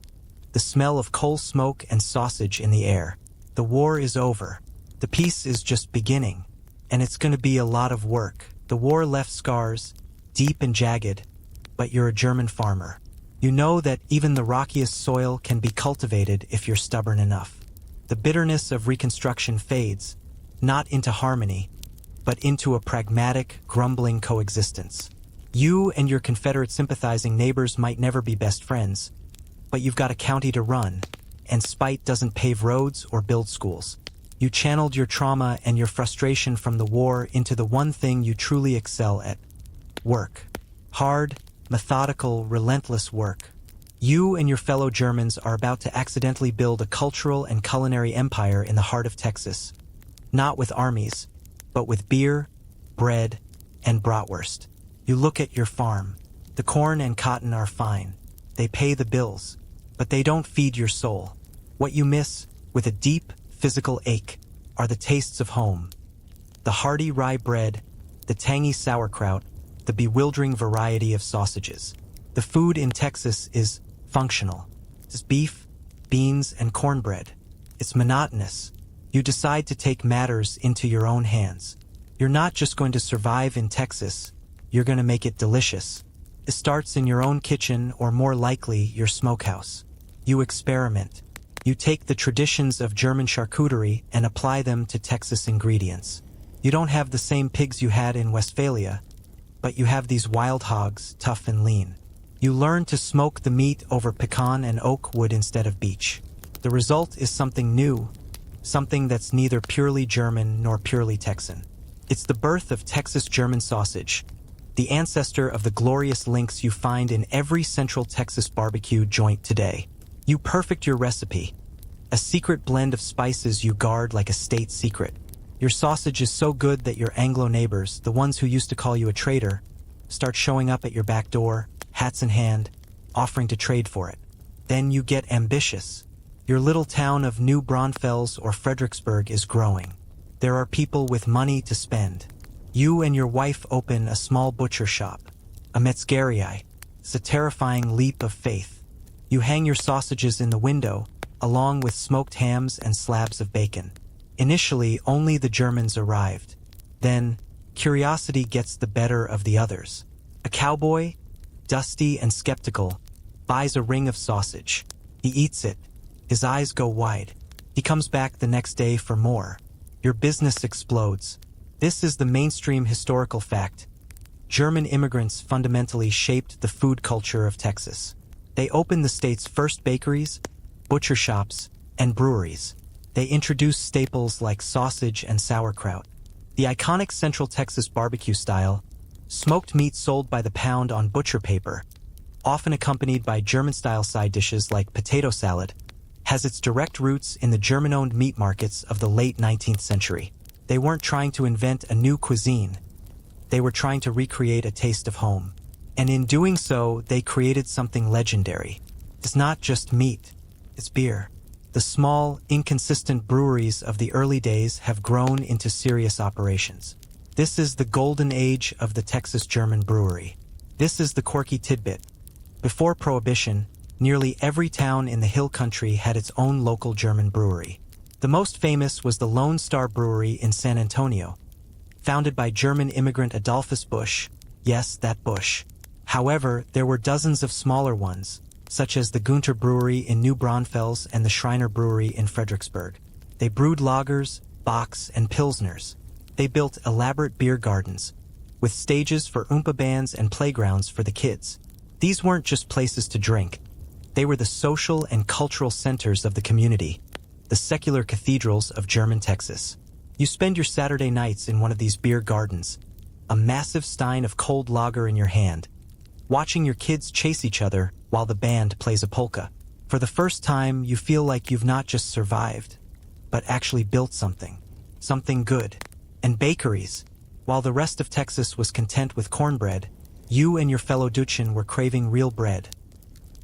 the smell of coal smoke and sausage in the air. The war is over. The peace is just beginning, and it's going to be a lot of work. The war left scars, deep and jagged, but you're a German farmer. You know that even the rockiest soil can be cultivated if you're stubborn enough. The bitterness of Reconstruction fades, not into harmony, but into a pragmatic, grumbling coexistence. You and your Confederate sympathizing neighbors might never be best friends, but you've got a county to run, and spite doesn't pave roads or build schools. You channeled your trauma and your frustration from the war into the one thing you truly excel at: work. Hard, methodical, relentless work. You and your fellow Germans are about to accidentally build a cultural and culinary empire in the heart of Texas. Not with armies, but with beer, bread, and bratwurst. You look at your farm. The corn and cotton are fine. They pay the bills, but they don't feed your soul. What you miss, with a deep, physical ache, are the tastes of home. The hearty rye bread, the tangy sauerkraut, the bewildering variety of sausages. The food in Texas is functional. It's beef, beans, and cornbread. It's monotonous. You decide to take matters into your own hands. You're not just going to survive in Texas, you're going to make it delicious. It starts in your own kitchen, or more likely, your smokehouse. You experiment. You take the traditions of German charcuterie and apply them to Texas ingredients. You don't have the same pigs you had in Westphalia, but you have these wild hogs, tough and lean. You learn to smoke the meat over pecan and oak wood instead of beech. The result is something new, something that's neither purely German nor purely Texan. It's the birth of Texas German sausage, the ancestor of the glorious links you find in every Central Texas barbecue joint today. You perfect your recipe, a secret blend of spices you guard like a state secret. Your sausage is so good that your Anglo neighbors, the ones who used to call you a traitor, start showing up at your back door, hats in hand, offering to trade for it. Then you get ambitious. Your little town of New Braunfels or Fredericksburg is growing. There are people with money to spend. You and your wife open a small butcher shop, a metzgerie. It's a terrifying leap of faith. You hang your sausages in the window, along with smoked hams and slabs of bacon. Initially, only the Germans arrived. Then, curiosity gets the better of the others. A cowboy, dusty and skeptical, buys a ring of sausage. He eats it. His eyes go wide. He comes back the next day for more. Your business explodes. This is the mainstream historical fact. German immigrants fundamentally shaped the food culture of Texas. They opened the state's first bakeries, butcher shops, and breweries. They introduced staples like sausage and sauerkraut. The iconic Central Texas barbecue style, smoked meat sold by the pound on butcher paper, often accompanied by German-style side dishes like potato salad, has its direct roots in the German-owned meat markets of the late 19th century. They weren't trying to invent a new cuisine. They were trying to recreate a taste of home. And in doing so, they created something legendary. It's not just meat, it's beer. The small, inconsistent breweries of the early days have grown into serious operations. This is the golden age of the Texas German brewery. This is the quirky tidbit. Before Prohibition, nearly every town in the Hill Country had its own local German brewery. The most famous was the Lone Star Brewery in San Antonio, founded by German immigrant Adolphus Busch. Yes, that Busch. However, there were dozens of smaller ones, such as the Gunter Brewery in New Braunfels and the Schreiner Brewery in Fredericksburg. They brewed lagers, bocks, and pilsners. They built elaborate beer gardens, with stages for Oompa bands and playgrounds for the kids. These weren't just places to drink. They were the social and cultural centers of the community, the secular cathedrals of German Texas. You spend your Saturday nights in one of these beer gardens, a massive stein of cold lager in your hand, watching your kids chase each other while the band plays a polka. For the first time, you feel like you've not just survived, but actually built something good. And bakeries. While the rest of Texas was content with cornbread, you and your fellow Deutschen were craving real bread.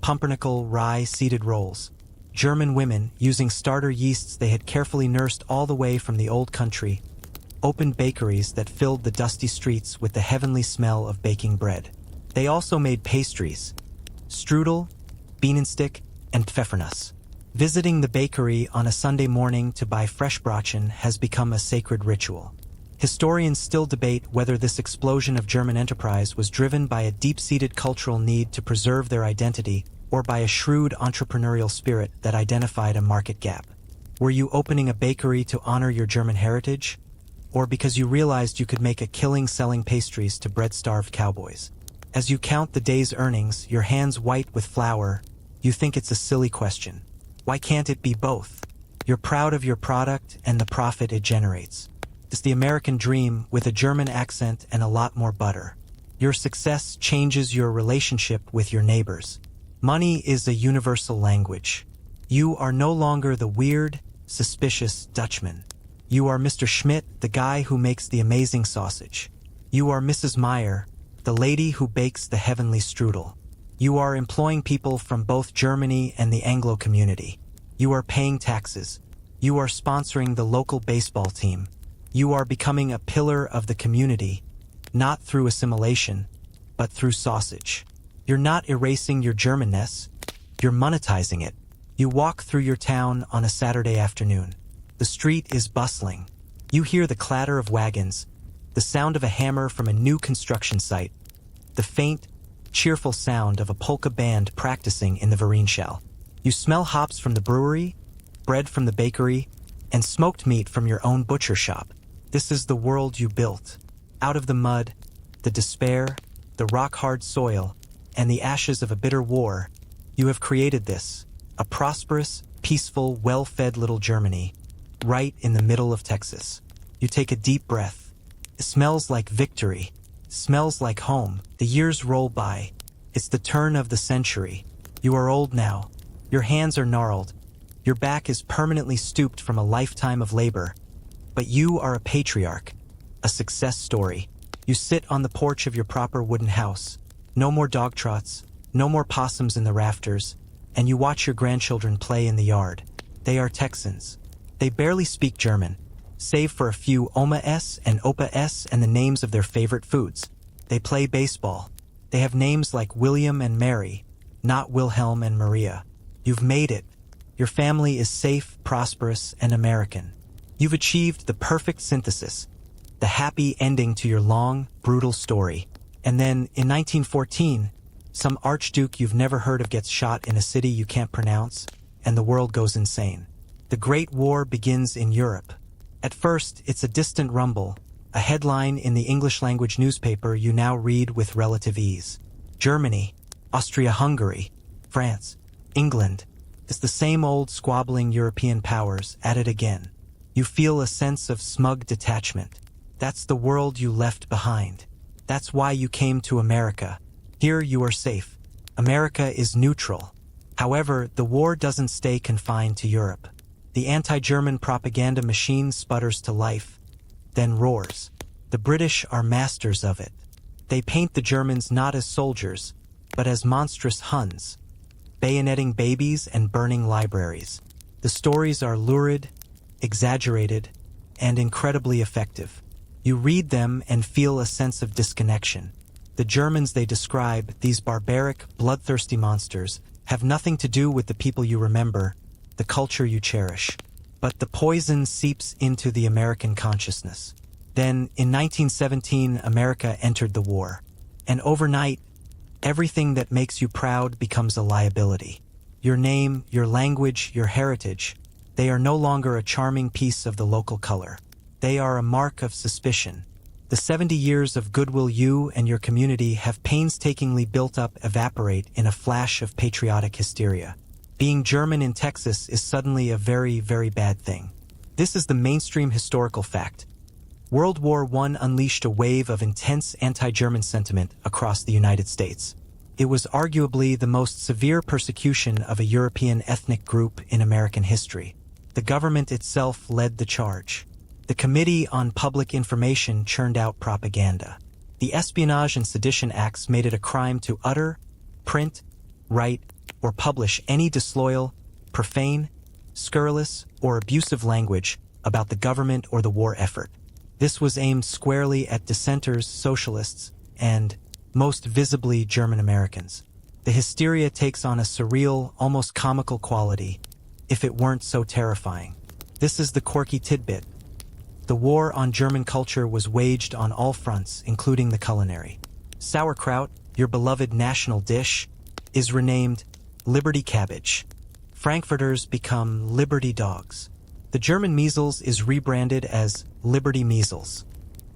Pumpernickel, rye, seeded rolls. German women, using starter yeasts they had carefully nursed all the way from the old country, opened bakeries that filled the dusty streets with the heavenly smell of baking bread. They also made pastries, strudel, bienenstick, and pfeffernuss. Visiting the bakery on a Sunday morning to buy fresh brötchen has become a sacred ritual. Historians still debate whether this explosion of German enterprise was driven by a deep-seated cultural need to preserve their identity or by a shrewd entrepreneurial spirit that identified a market gap. Were you opening a bakery to honor your German heritage, or because you realized you could make a killing selling pastries to bread-starved cowboys? As you count the day's earnings, your hands white with flour, you think it's a silly question. Why can't it be both? You're proud of your product and the profit it generates. It's the American dream with a German accent and a lot more butter. Your success changes your relationship with your neighbors. Money is a universal language. You are no longer the weird, suspicious Dutchman. You are Mr. Schmidt, the guy who makes the amazing sausage. You are Mrs. Meyer, the lady who bakes the heavenly strudel. You are employing people from both Germany and the Anglo community. You are paying taxes. You are sponsoring the local baseball team. You are becoming a pillar of the community, not through assimilation, but through sausage. You're not erasing your Germanness, you're monetizing it. You walk through your town on a Saturday afternoon. The street is bustling. You hear the clatter of wagons, the sound of a hammer from a new construction site, the faint, cheerful sound of a polka band practicing in the Varienschale. You smell hops from the brewery, bread from the bakery, and smoked meat from your own butcher shop. This is the world you built. Out of the mud, the despair, the rock-hard soil, and the ashes of a bitter war, you have created this, a prosperous, peaceful, well-fed little Germany, right in the middle of Texas. You take a deep breath. It smells like victory, Smells like home. The years roll by. It's the turn of the century. You are old now. Your hands are gnarled. Your back is permanently stooped from a lifetime of labor. But you are a patriarch, a success story. You sit on the porch of your proper wooden house. No more dogtrots, no more possums in the rafters, and you watch your grandchildren play in the yard. They are Texans. They barely speak German, save for a few Oma S and Opa S and the names of their favorite foods. They play baseball. They have names like William and Mary, not Wilhelm and Maria. You've made it. Your family is safe, prosperous, and American. You've achieved the perfect synthesis, the happy ending to your long, brutal story. And then, in 1914, some archduke you've never heard of gets shot in a city you can't pronounce, and the world goes insane. The Great War begins in Europe. At first, it's a distant rumble, a headline in the English-language newspaper you now read with relative ease. Germany, Austria-Hungary, France, England. It's the same old squabbling European powers at it again. You feel a sense of smug detachment. That's the world you left behind. That's why you came to America. Here you are safe. America is neutral. However, the war doesn't stay confined to Europe. The anti-German propaganda machine sputters to life, then roars. The British are masters of it. They paint the Germans not as soldiers, but as monstrous Huns, bayoneting babies and burning libraries. The stories are lurid, exaggerated, and incredibly effective. You read them and feel a sense of disconnection. The Germans they describe, these barbaric, bloodthirsty monsters, have nothing to do with the people you remember, the culture you cherish. But the poison seeps into the American consciousness. Then, in 1917, America entered the war. And overnight, everything that makes you proud becomes a liability. Your name, your language, your heritage, they are no longer a charming piece of the local color. They are a mark of suspicion. The 70 years of goodwill you and your community have painstakingly built up evaporate in a flash of patriotic hysteria. Being German in Texas is suddenly a very, very bad thing. This is the mainstream historical fact. World War I unleashed a wave of intense anti-German sentiment across the United States. It was arguably the most severe persecution of a European ethnic group in American history. The government itself led the charge. The Committee on Public Information churned out propaganda. The Espionage and Sedition Acts made it a crime to utter, print, write, or publish any disloyal, profane, scurrilous, or abusive language about the government or the war effort. This was aimed squarely at dissenters, socialists, and, most visibly, German Americans. The hysteria takes on a surreal, almost comical quality, if it weren't so terrifying. This is the quirky tidbit. The war on German culture was waged on all fronts, including the culinary. Sauerkraut, your beloved national dish, is renamed Liberty Cabbage. Frankfurters become Liberty Dogs. The German measles is rebranded as Liberty Measles,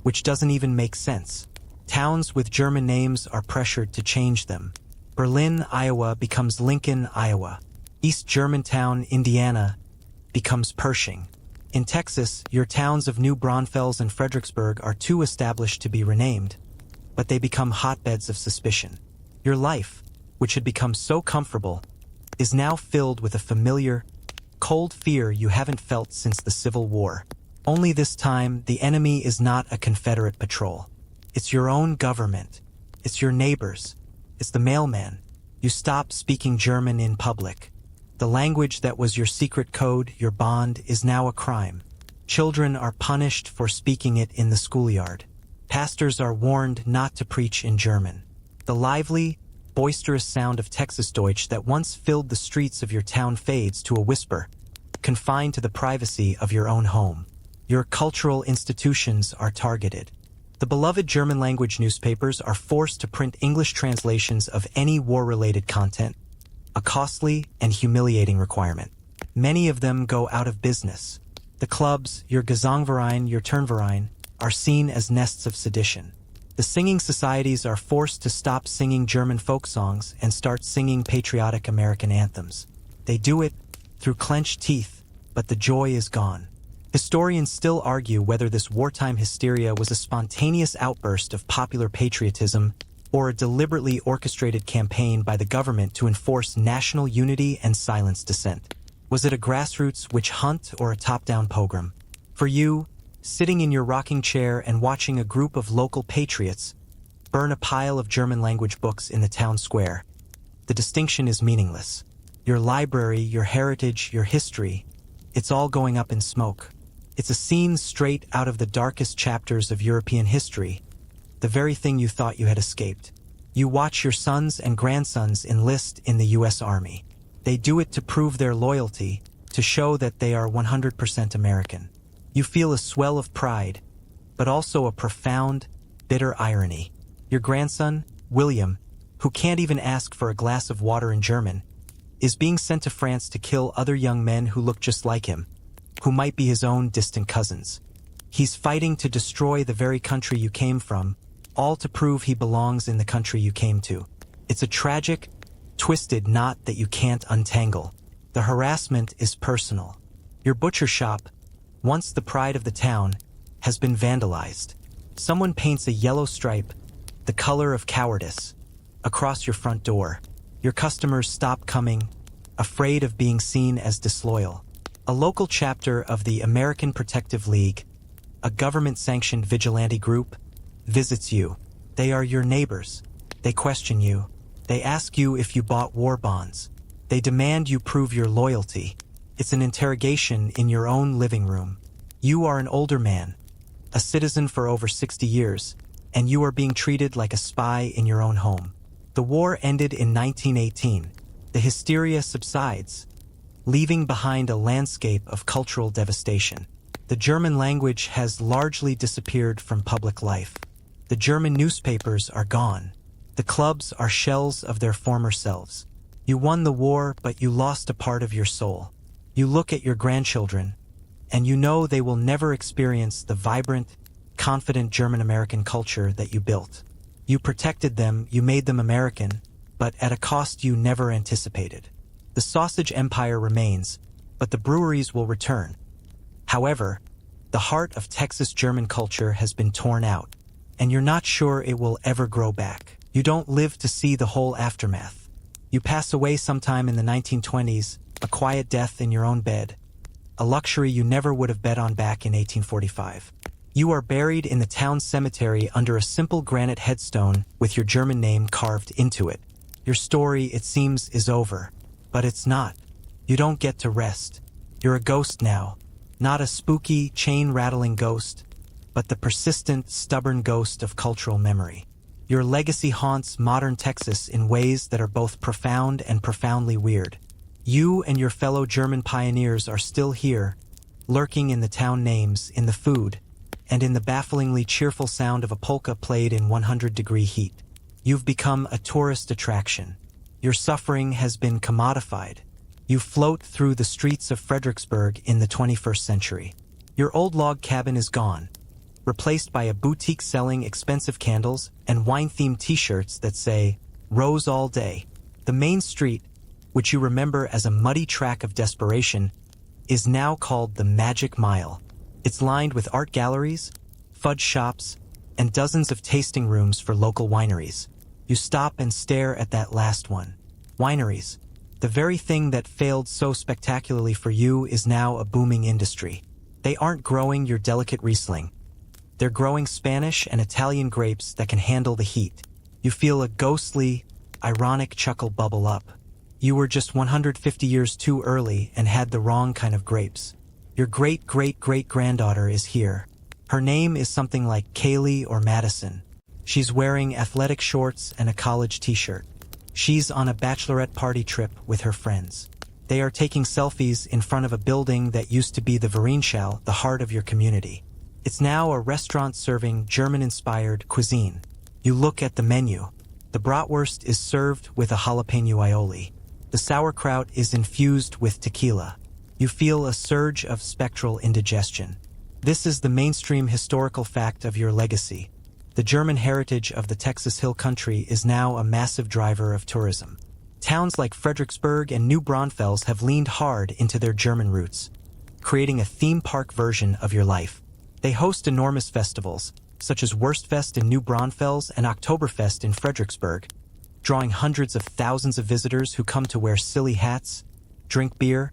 which doesn't even make sense. Towns with German names are pressured to change them. Berlin, Iowa becomes Lincoln, Iowa. East Germantown, Indiana becomes Pershing. In Texas, your towns of New Braunfels and Fredericksburg are too established to be renamed, but they become hotbeds of suspicion. Your life, which had become so comfortable, is now filled with a familiar, cold fear you haven't felt since the Civil War. Only this time, the enemy is not a Confederate patrol. It's your own government. It's your neighbors. It's the mailman. You stop speaking German in public. The language that was your secret code, your bond, is now a crime. Children are punished for speaking it in the schoolyard. Pastors are warned not to preach in German. The lively, boisterous sound of Texas Deutsch that once filled the streets of your town fades to a whisper, confined to the privacy of your own home. Your cultural institutions are targeted. The beloved German-language newspapers are forced to print English translations of any war-related content, a costly and humiliating requirement. Many of them go out of business. The clubs, your Gesangverein, your Turnverein, are seen as nests of sedition. The singing societies are forced to stop singing German folk songs and start singing patriotic American anthems. They do it through clenched teeth, but the joy is gone. Historians still argue whether this wartime hysteria was a spontaneous outburst of popular patriotism or a deliberately orchestrated campaign by the government to enforce national unity and silence dissent. Was it a grassroots witch hunt or a top-down pogrom? For you, sitting in your rocking chair and watching a group of local patriots burn a pile of German-language books in the town square, the distinction is meaningless. Your library, your heritage, your history, it's all going up in smoke. It's a scene straight out of the darkest chapters of European history, the very thing you thought you had escaped. You watch your sons and grandsons enlist in the U.S. Army. They do it to prove their loyalty, to show that they are 100% American. You feel a swell of pride, but also a profound, bitter irony. Your grandson, William, who can't even ask for a glass of water in German, is being sent to France to kill other young men who look just like him, who might be his own distant cousins. He's fighting to destroy the very country you came from, all to prove he belongs in the country you came to. It's a tragic, twisted knot that you can't untangle. The harassment is personal. Your butcher shop, once the pride of the town, has been vandalized. Someone paints a yellow stripe, the color of cowardice, across your front door. Your customers stop coming, afraid of being seen as disloyal. A local chapter of the American Protective League, a government-sanctioned vigilante group, visits you. They are your neighbors. They question you. They ask you if you bought war bonds. They demand you prove your loyalty. It's an interrogation in your own living room. You are an older man, a citizen for over 60 years, and you are being treated like a spy in your own home. The war ended in 1918. The hysteria subsides, leaving behind a landscape of cultural devastation. The German language has largely disappeared from public life. The German newspapers are gone. The clubs are shells of their former selves. You won the war, but you lost a part of your soul. You look at your grandchildren, and you know they will never experience the vibrant, confident German-American culture that you built. You protected them, you made them American, but at a cost you never anticipated. The sausage empire remains, but the breweries will return. However, the heart of Texas German culture has been torn out, and you're not sure it will ever grow back. You don't live to see the whole aftermath. You pass away sometime in the 1920s, a quiet death in your own bed, a luxury you never would have bet on back in 1845. You are buried in the town cemetery under a simple granite headstone with your German name carved into it. Your story, it seems, is over, but it's not. You don't get to rest. You're a ghost now, not a spooky, chain-rattling ghost, but the persistent, stubborn ghost of cultural memory. Your legacy haunts modern Texas in ways that are both profound and profoundly weird. You and your fellow German pioneers are still here, lurking in the town names, in the food, and in the bafflingly cheerful sound of a polka played in 100-degree heat. You've become a tourist attraction. Your suffering has been commodified. You float through the streets of Fredericksburg in the 21st century. Your old log cabin is gone, replaced by a boutique selling expensive candles and wine-themed t-shirts that say, "Rose all day." The main street, which you remember as a muddy track of desperation, is now called the Magic Mile. It's lined with art galleries, fudge shops, and dozens of tasting rooms for local wineries. You stop and stare at that last one. Wineries, the very thing that failed so spectacularly for you, is now a booming industry. They aren't growing your delicate Riesling. They're growing Spanish and Italian grapes that can handle the heat. You feel a ghostly, ironic chuckle bubble up. You were just 150 years too early and had the wrong kind of grapes. Your great-great-great-granddaughter is here. Her name is something like Kaylee or Madison. She's wearing athletic shorts and a college t-shirt. She's on a bachelorette party trip with her friends. They are taking selfies in front of a building that used to be the Vereinsschau, the heart of your community. It's now a restaurant serving German-inspired cuisine. You look at the menu. The bratwurst is served with a jalapeno aioli. The sauerkraut is infused with tequila. You feel a surge of spectral indigestion. This is the mainstream historical fact of your legacy. The German heritage of the Texas Hill Country is now a massive driver of tourism. Towns like Fredericksburg and New Braunfels have leaned hard into their German roots. creating a theme park version of your life. They host enormous festivals, such as Wurstfest in New Braunfels and Oktoberfest in Fredericksburg, drawing hundreds of thousands of visitors who come to wear silly hats, drink beer,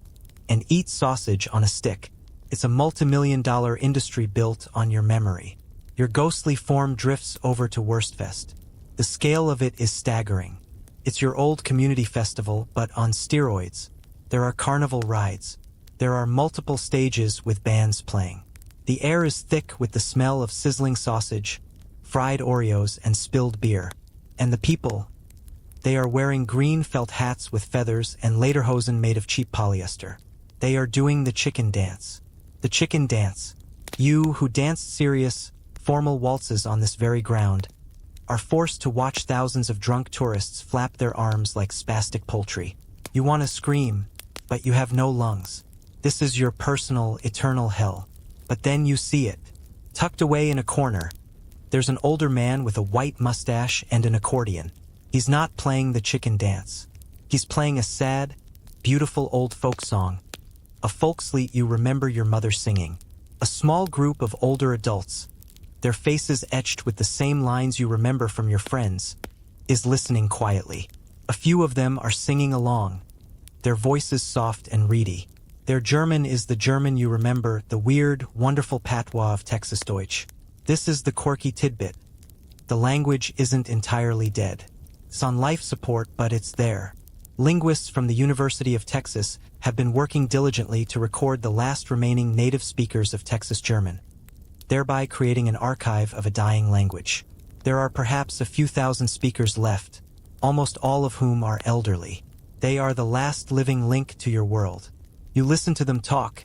and eat sausage on a stick. It's a multi-million-dollar industry built on your memory. Your ghostly form drifts over to Wurstfest. The scale of it is staggering. It's your old community festival, but on steroids. There are carnival rides. There are multiple stages with bands playing. The air is thick with the smell of sizzling sausage, fried Oreos, and spilled beer. And the people, they are wearing green felt hats with feathers and lederhosen made of cheap polyester. They are doing the chicken dance. The chicken dance. You, who danced serious, formal waltzes on this very ground, are forced to watch thousands of drunk tourists flap their arms like spastic poultry. You want to scream, but you have no lungs. This is your personal, eternal hell. But then you see it. Tucked away in a corner, there's an older man with a white mustache and an accordion. He's not playing the chicken dance. He's playing a sad, beautiful old folk song. A folkslied you remember your mother singing. A small group of older adults, their faces etched with the same lines you remember from your friends, is listening quietly. A few of them are singing along, their voices soft and reedy. Their German is the German you remember, the weird, wonderful patois of Texas Deutsch. This is the quirky tidbit. The language isn't entirely dead. It's on life support, but it's there. Linguists from the University of Texas have been working diligently to record the last remaining native speakers of Texas German, thereby creating an archive of a dying language. There are perhaps a few thousand speakers left, almost all of whom are elderly. They are the last living link to your world. You listen to them talk,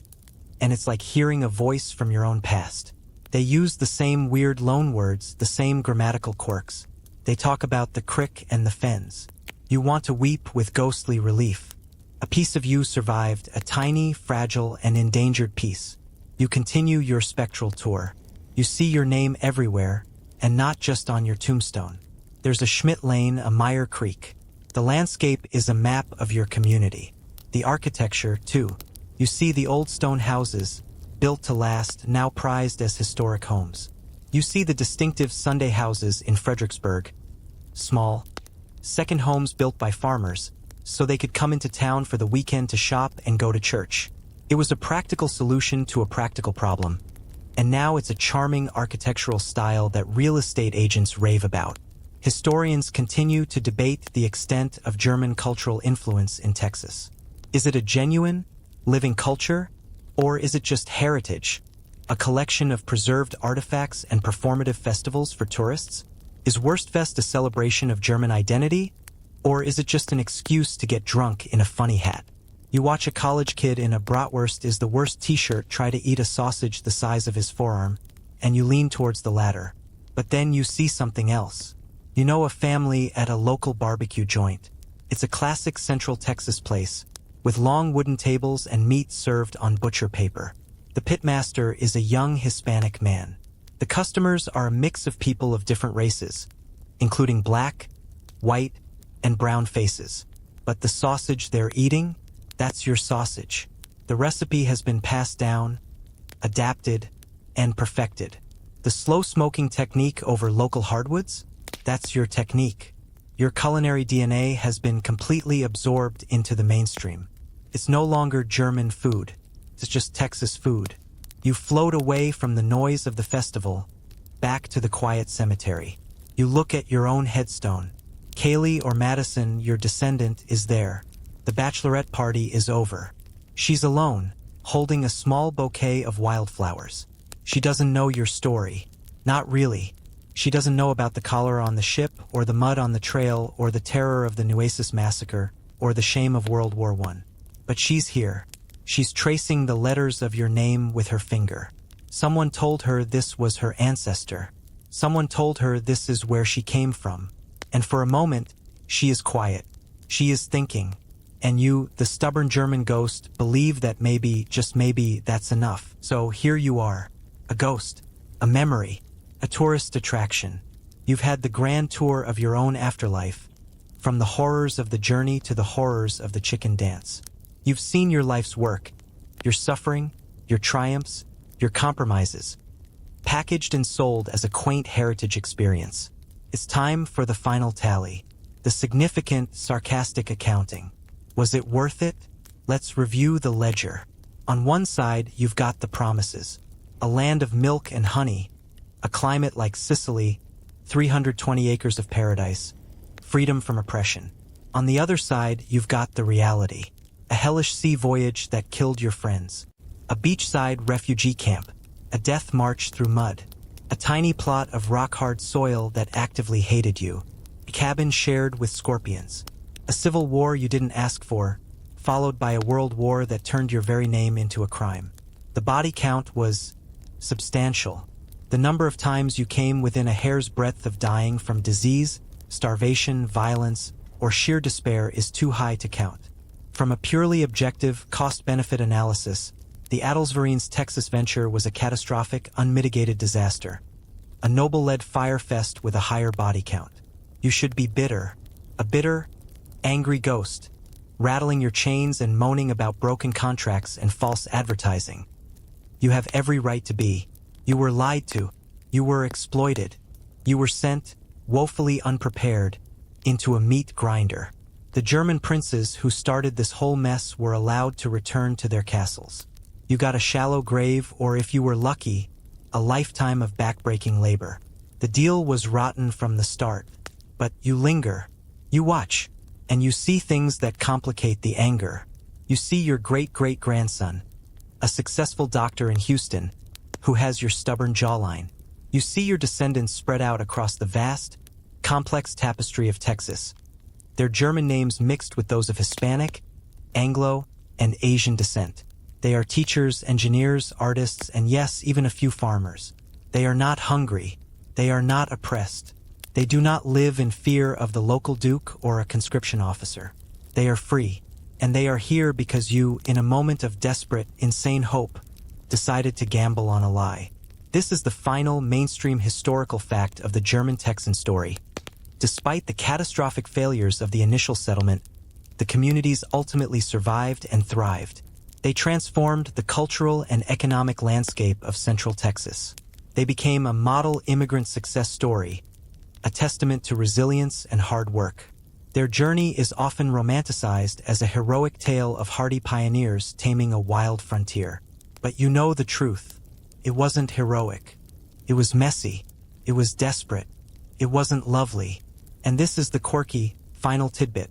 and it's like hearing a voice from your own past. They use the same weird loan words, the same grammatical quirks. They talk about the crick and the fens. You want to weep with ghostly relief. A piece of you survived, a tiny, fragile, and endangered piece. You continue your spectral tour. You see your name everywhere, and not just on your tombstone. There's a Schmidt Lane, a Meyer Creek. The landscape is a map of your community. The architecture, too. You see the old stone houses, built to last, now prized as historic homes. You see the distinctive Sunday houses in Fredericksburg. Small, second homes built by farmers, so they could come into town for the weekend to shop and go to church. It was a practical solution to a practical problem. And now it's a charming architectural style that real estate agents rave about. Historians continue to debate the extent of German cultural influence in Texas. Is it a genuine, living culture, or is it just heritage, a collection of preserved artifacts and performative festivals for tourists? Is Wurstfest a celebration of German identity, or is it just an excuse to get drunk in a funny hat? You watch a college kid in a bratwurst is the worst t-shirt try to eat a sausage the size of his forearm, and you lean towards the latter. But then you see something else. You know a family at a local barbecue joint. It's a classic Central Texas place, with long wooden tables and meat served on butcher paper. The pitmaster is a young Hispanic man. The customers are a mix of people of different races, including black, white, and brown faces. But the sausage they're eating, that's your sausage. The recipe has been passed down, adapted, and perfected. The slow smoking technique over local hardwoods, that's your technique. Your culinary DNA has been completely absorbed into the mainstream. It's no longer German food. It's just Texas food. You float away from the noise of the festival, back to the quiet cemetery. You look at your own headstone. Kaylee or Madison, your descendant, is there. The bachelorette party is over. She's alone, holding a small bouquet of wildflowers. She doesn't know your story. Not really. She doesn't know about the cholera on the ship, or the mud on the trail, or the terror of the Nueces massacre, or the shame of World War I. But she's here. She's tracing the letters of your name with her finger. Someone told her this was her ancestor. Someone told her this is where she came from. And for a moment, she is quiet. She is thinking. And you, the stubborn German ghost, believe that maybe, just maybe, that's enough. So here you are. A ghost. A memory. A tourist attraction. You've had the grand tour of your own afterlife, from the horrors of the journey to the horrors of the chicken dance. You've seen your life's work, your suffering, your triumphs, your compromises, packaged and sold as a quaint heritage experience. It's time for the final tally. The significant, sarcastic accounting. Was it worth it? Let's review the ledger. On one side, you've got the promises. A land of milk and honey, a climate like Sicily, 320 acres of paradise, freedom from oppression. On the other side, you've got the reality. A hellish sea voyage that killed your friends. A beachside refugee camp. A death march through mud. A tiny plot of rock-hard soil that actively hated you. A cabin shared with scorpions. A civil war you didn't ask for, followed by a world war that turned your very name into a crime. The body count was substantial. The number of times you came within a hair's breadth of dying from disease, starvation, violence, or sheer despair is too high to count. From a purely objective, cost-benefit analysis, the Adelsvarine's Texas venture was a catastrophic, unmitigated disaster. A noble-led firefest with a higher body count. You should be bitter. A bitter, angry ghost, rattling your chains and moaning about broken contracts and false advertising. You have every right to be. You were lied to. You were exploited. You were sent, woefully unprepared, into a meat grinder. The German princes who started this whole mess were allowed to return to their castles. You got a shallow grave, or if you were lucky, a lifetime of backbreaking labor. The deal was rotten from the start. But you linger. You watch. And you see things that complicate the anger. You see your great-great-grandson, a successful doctor in Houston, who has your stubborn jawline. You see your descendants spread out across the vast, complex tapestry of Texas, their German names mixed with those of Hispanic, Anglo, and Asian descent. They are teachers, engineers, artists, and yes, even a few farmers. They are not hungry. They are not oppressed. They do not live in fear of the local duke or a conscription officer. They are free, and they are here because you, in a moment of desperate, insane hope, decided to gamble on a lie. This is the final mainstream historical fact of the German Texan story. Despite the catastrophic failures of the initial settlement, the communities ultimately survived and thrived. They transformed the cultural and economic landscape of Central Texas. They became a model immigrant success story, a testament to resilience and hard work. Their journey is often romanticized as a heroic tale of hardy pioneers taming a wild frontier. But you know the truth. It wasn't heroic. It was messy. It was desperate. It wasn't lovely. And this is the quirky, final tidbit.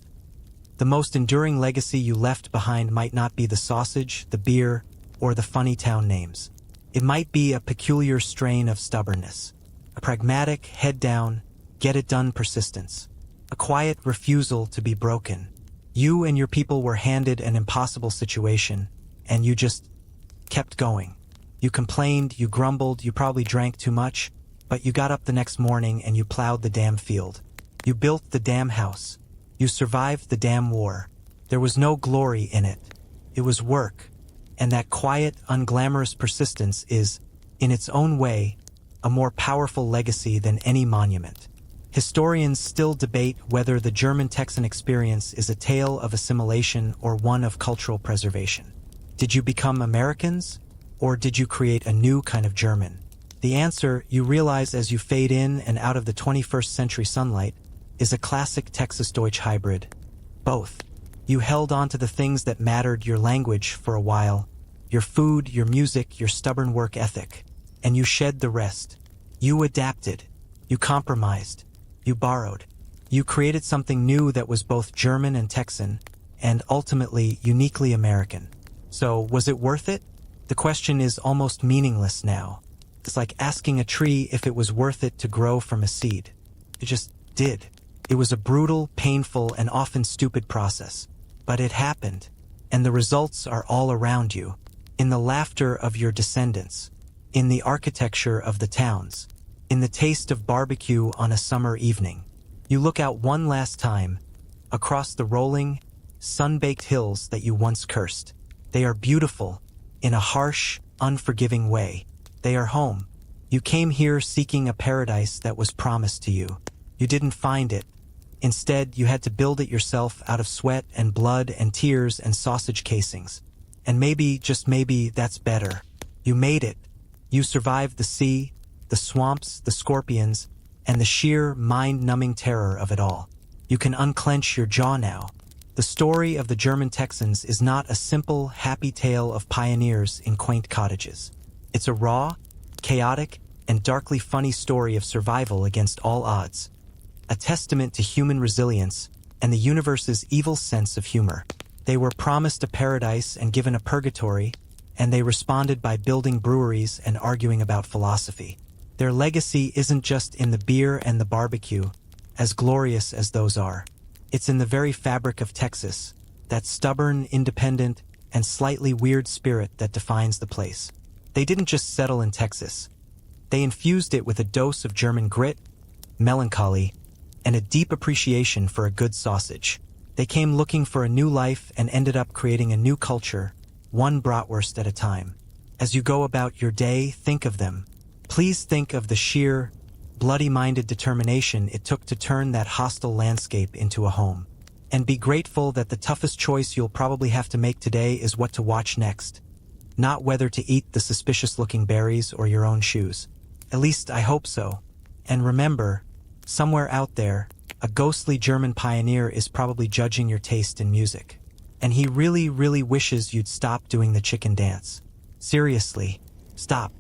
The most enduring legacy you left behind might not be the sausage, the beer, or the funny town names. It might be a peculiar strain of stubbornness, a pragmatic, head-down, get-it-done persistence, a quiet refusal to be broken. You and your people were handed an impossible situation, and you just kept going. You complained, you grumbled, you probably drank too much, but you got up the next morning and you plowed the damn field. You built the damn house. You survived the damn war. There was no glory in it. It was work. And that quiet, unglamorous persistence is, in its own way, a more powerful legacy than any monument. Historians still debate whether the German Texan experience is a tale of assimilation or one of cultural preservation. Did you become Americans, or did you create a new kind of German? The answer, you realize as you fade in and out of the 21st century sunlight, is a classic Texas-Deutsch hybrid. Both. You held on to the things that mattered, your language, for a while, your food, your music, your stubborn work ethic, and you shed the rest. You adapted. You compromised. You borrowed. You created something new that was both German and Texan, and ultimately uniquely American. So, was it worth it? The question is almost meaningless now. It's like asking a tree if it was worth it to grow from a seed. It just did. It was a brutal, painful, and often stupid process. But it happened, and the results are all around you, in the laughter of your descendants, in the architecture of the towns, in the taste of barbecue on a summer evening. You look out one last time, across the rolling, sun-baked hills that you once cursed. They are beautiful, in a harsh, unforgiving way. They are home. You came here seeking a paradise that was promised to you. You didn't find it. Instead, you had to build it yourself out of sweat and blood and tears and sausage casings. And maybe, just maybe, that's better. You made it. You survived the sea, the swamps, the scorpions, and the sheer, mind-numbing terror of it all. You can unclench your jaw now. The story of the German Texans is not a simple, happy tale of pioneers in quaint cottages. It's a raw, chaotic, and darkly funny story of survival against all odds. A testament to human resilience and the universe's evil sense of humor. They were promised a paradise and given a purgatory, and they responded by building breweries and arguing about philosophy. Their legacy isn't just in the beer and the barbecue, as glorious as those are. It's in the very fabric of Texas, that stubborn, independent, and slightly weird spirit that defines the place. They didn't just settle in Texas. They infused it with a dose of German grit, melancholy, and a deep appreciation for a good sausage. They came looking for a new life and ended up creating a new culture, one bratwurst at a time. As you go about your day, think of them. Please think of the sheer, bloody-minded determination it took to turn that hostile landscape into a home. And be grateful that the toughest choice you'll probably have to make today is what to watch next, not whether to eat the suspicious-looking berries or your own shoes. At least I hope so. And remember, somewhere out there, a ghostly German pioneer is probably judging your taste in music. And he really, really wishes you'd stop doing the chicken dance. Seriously, stop.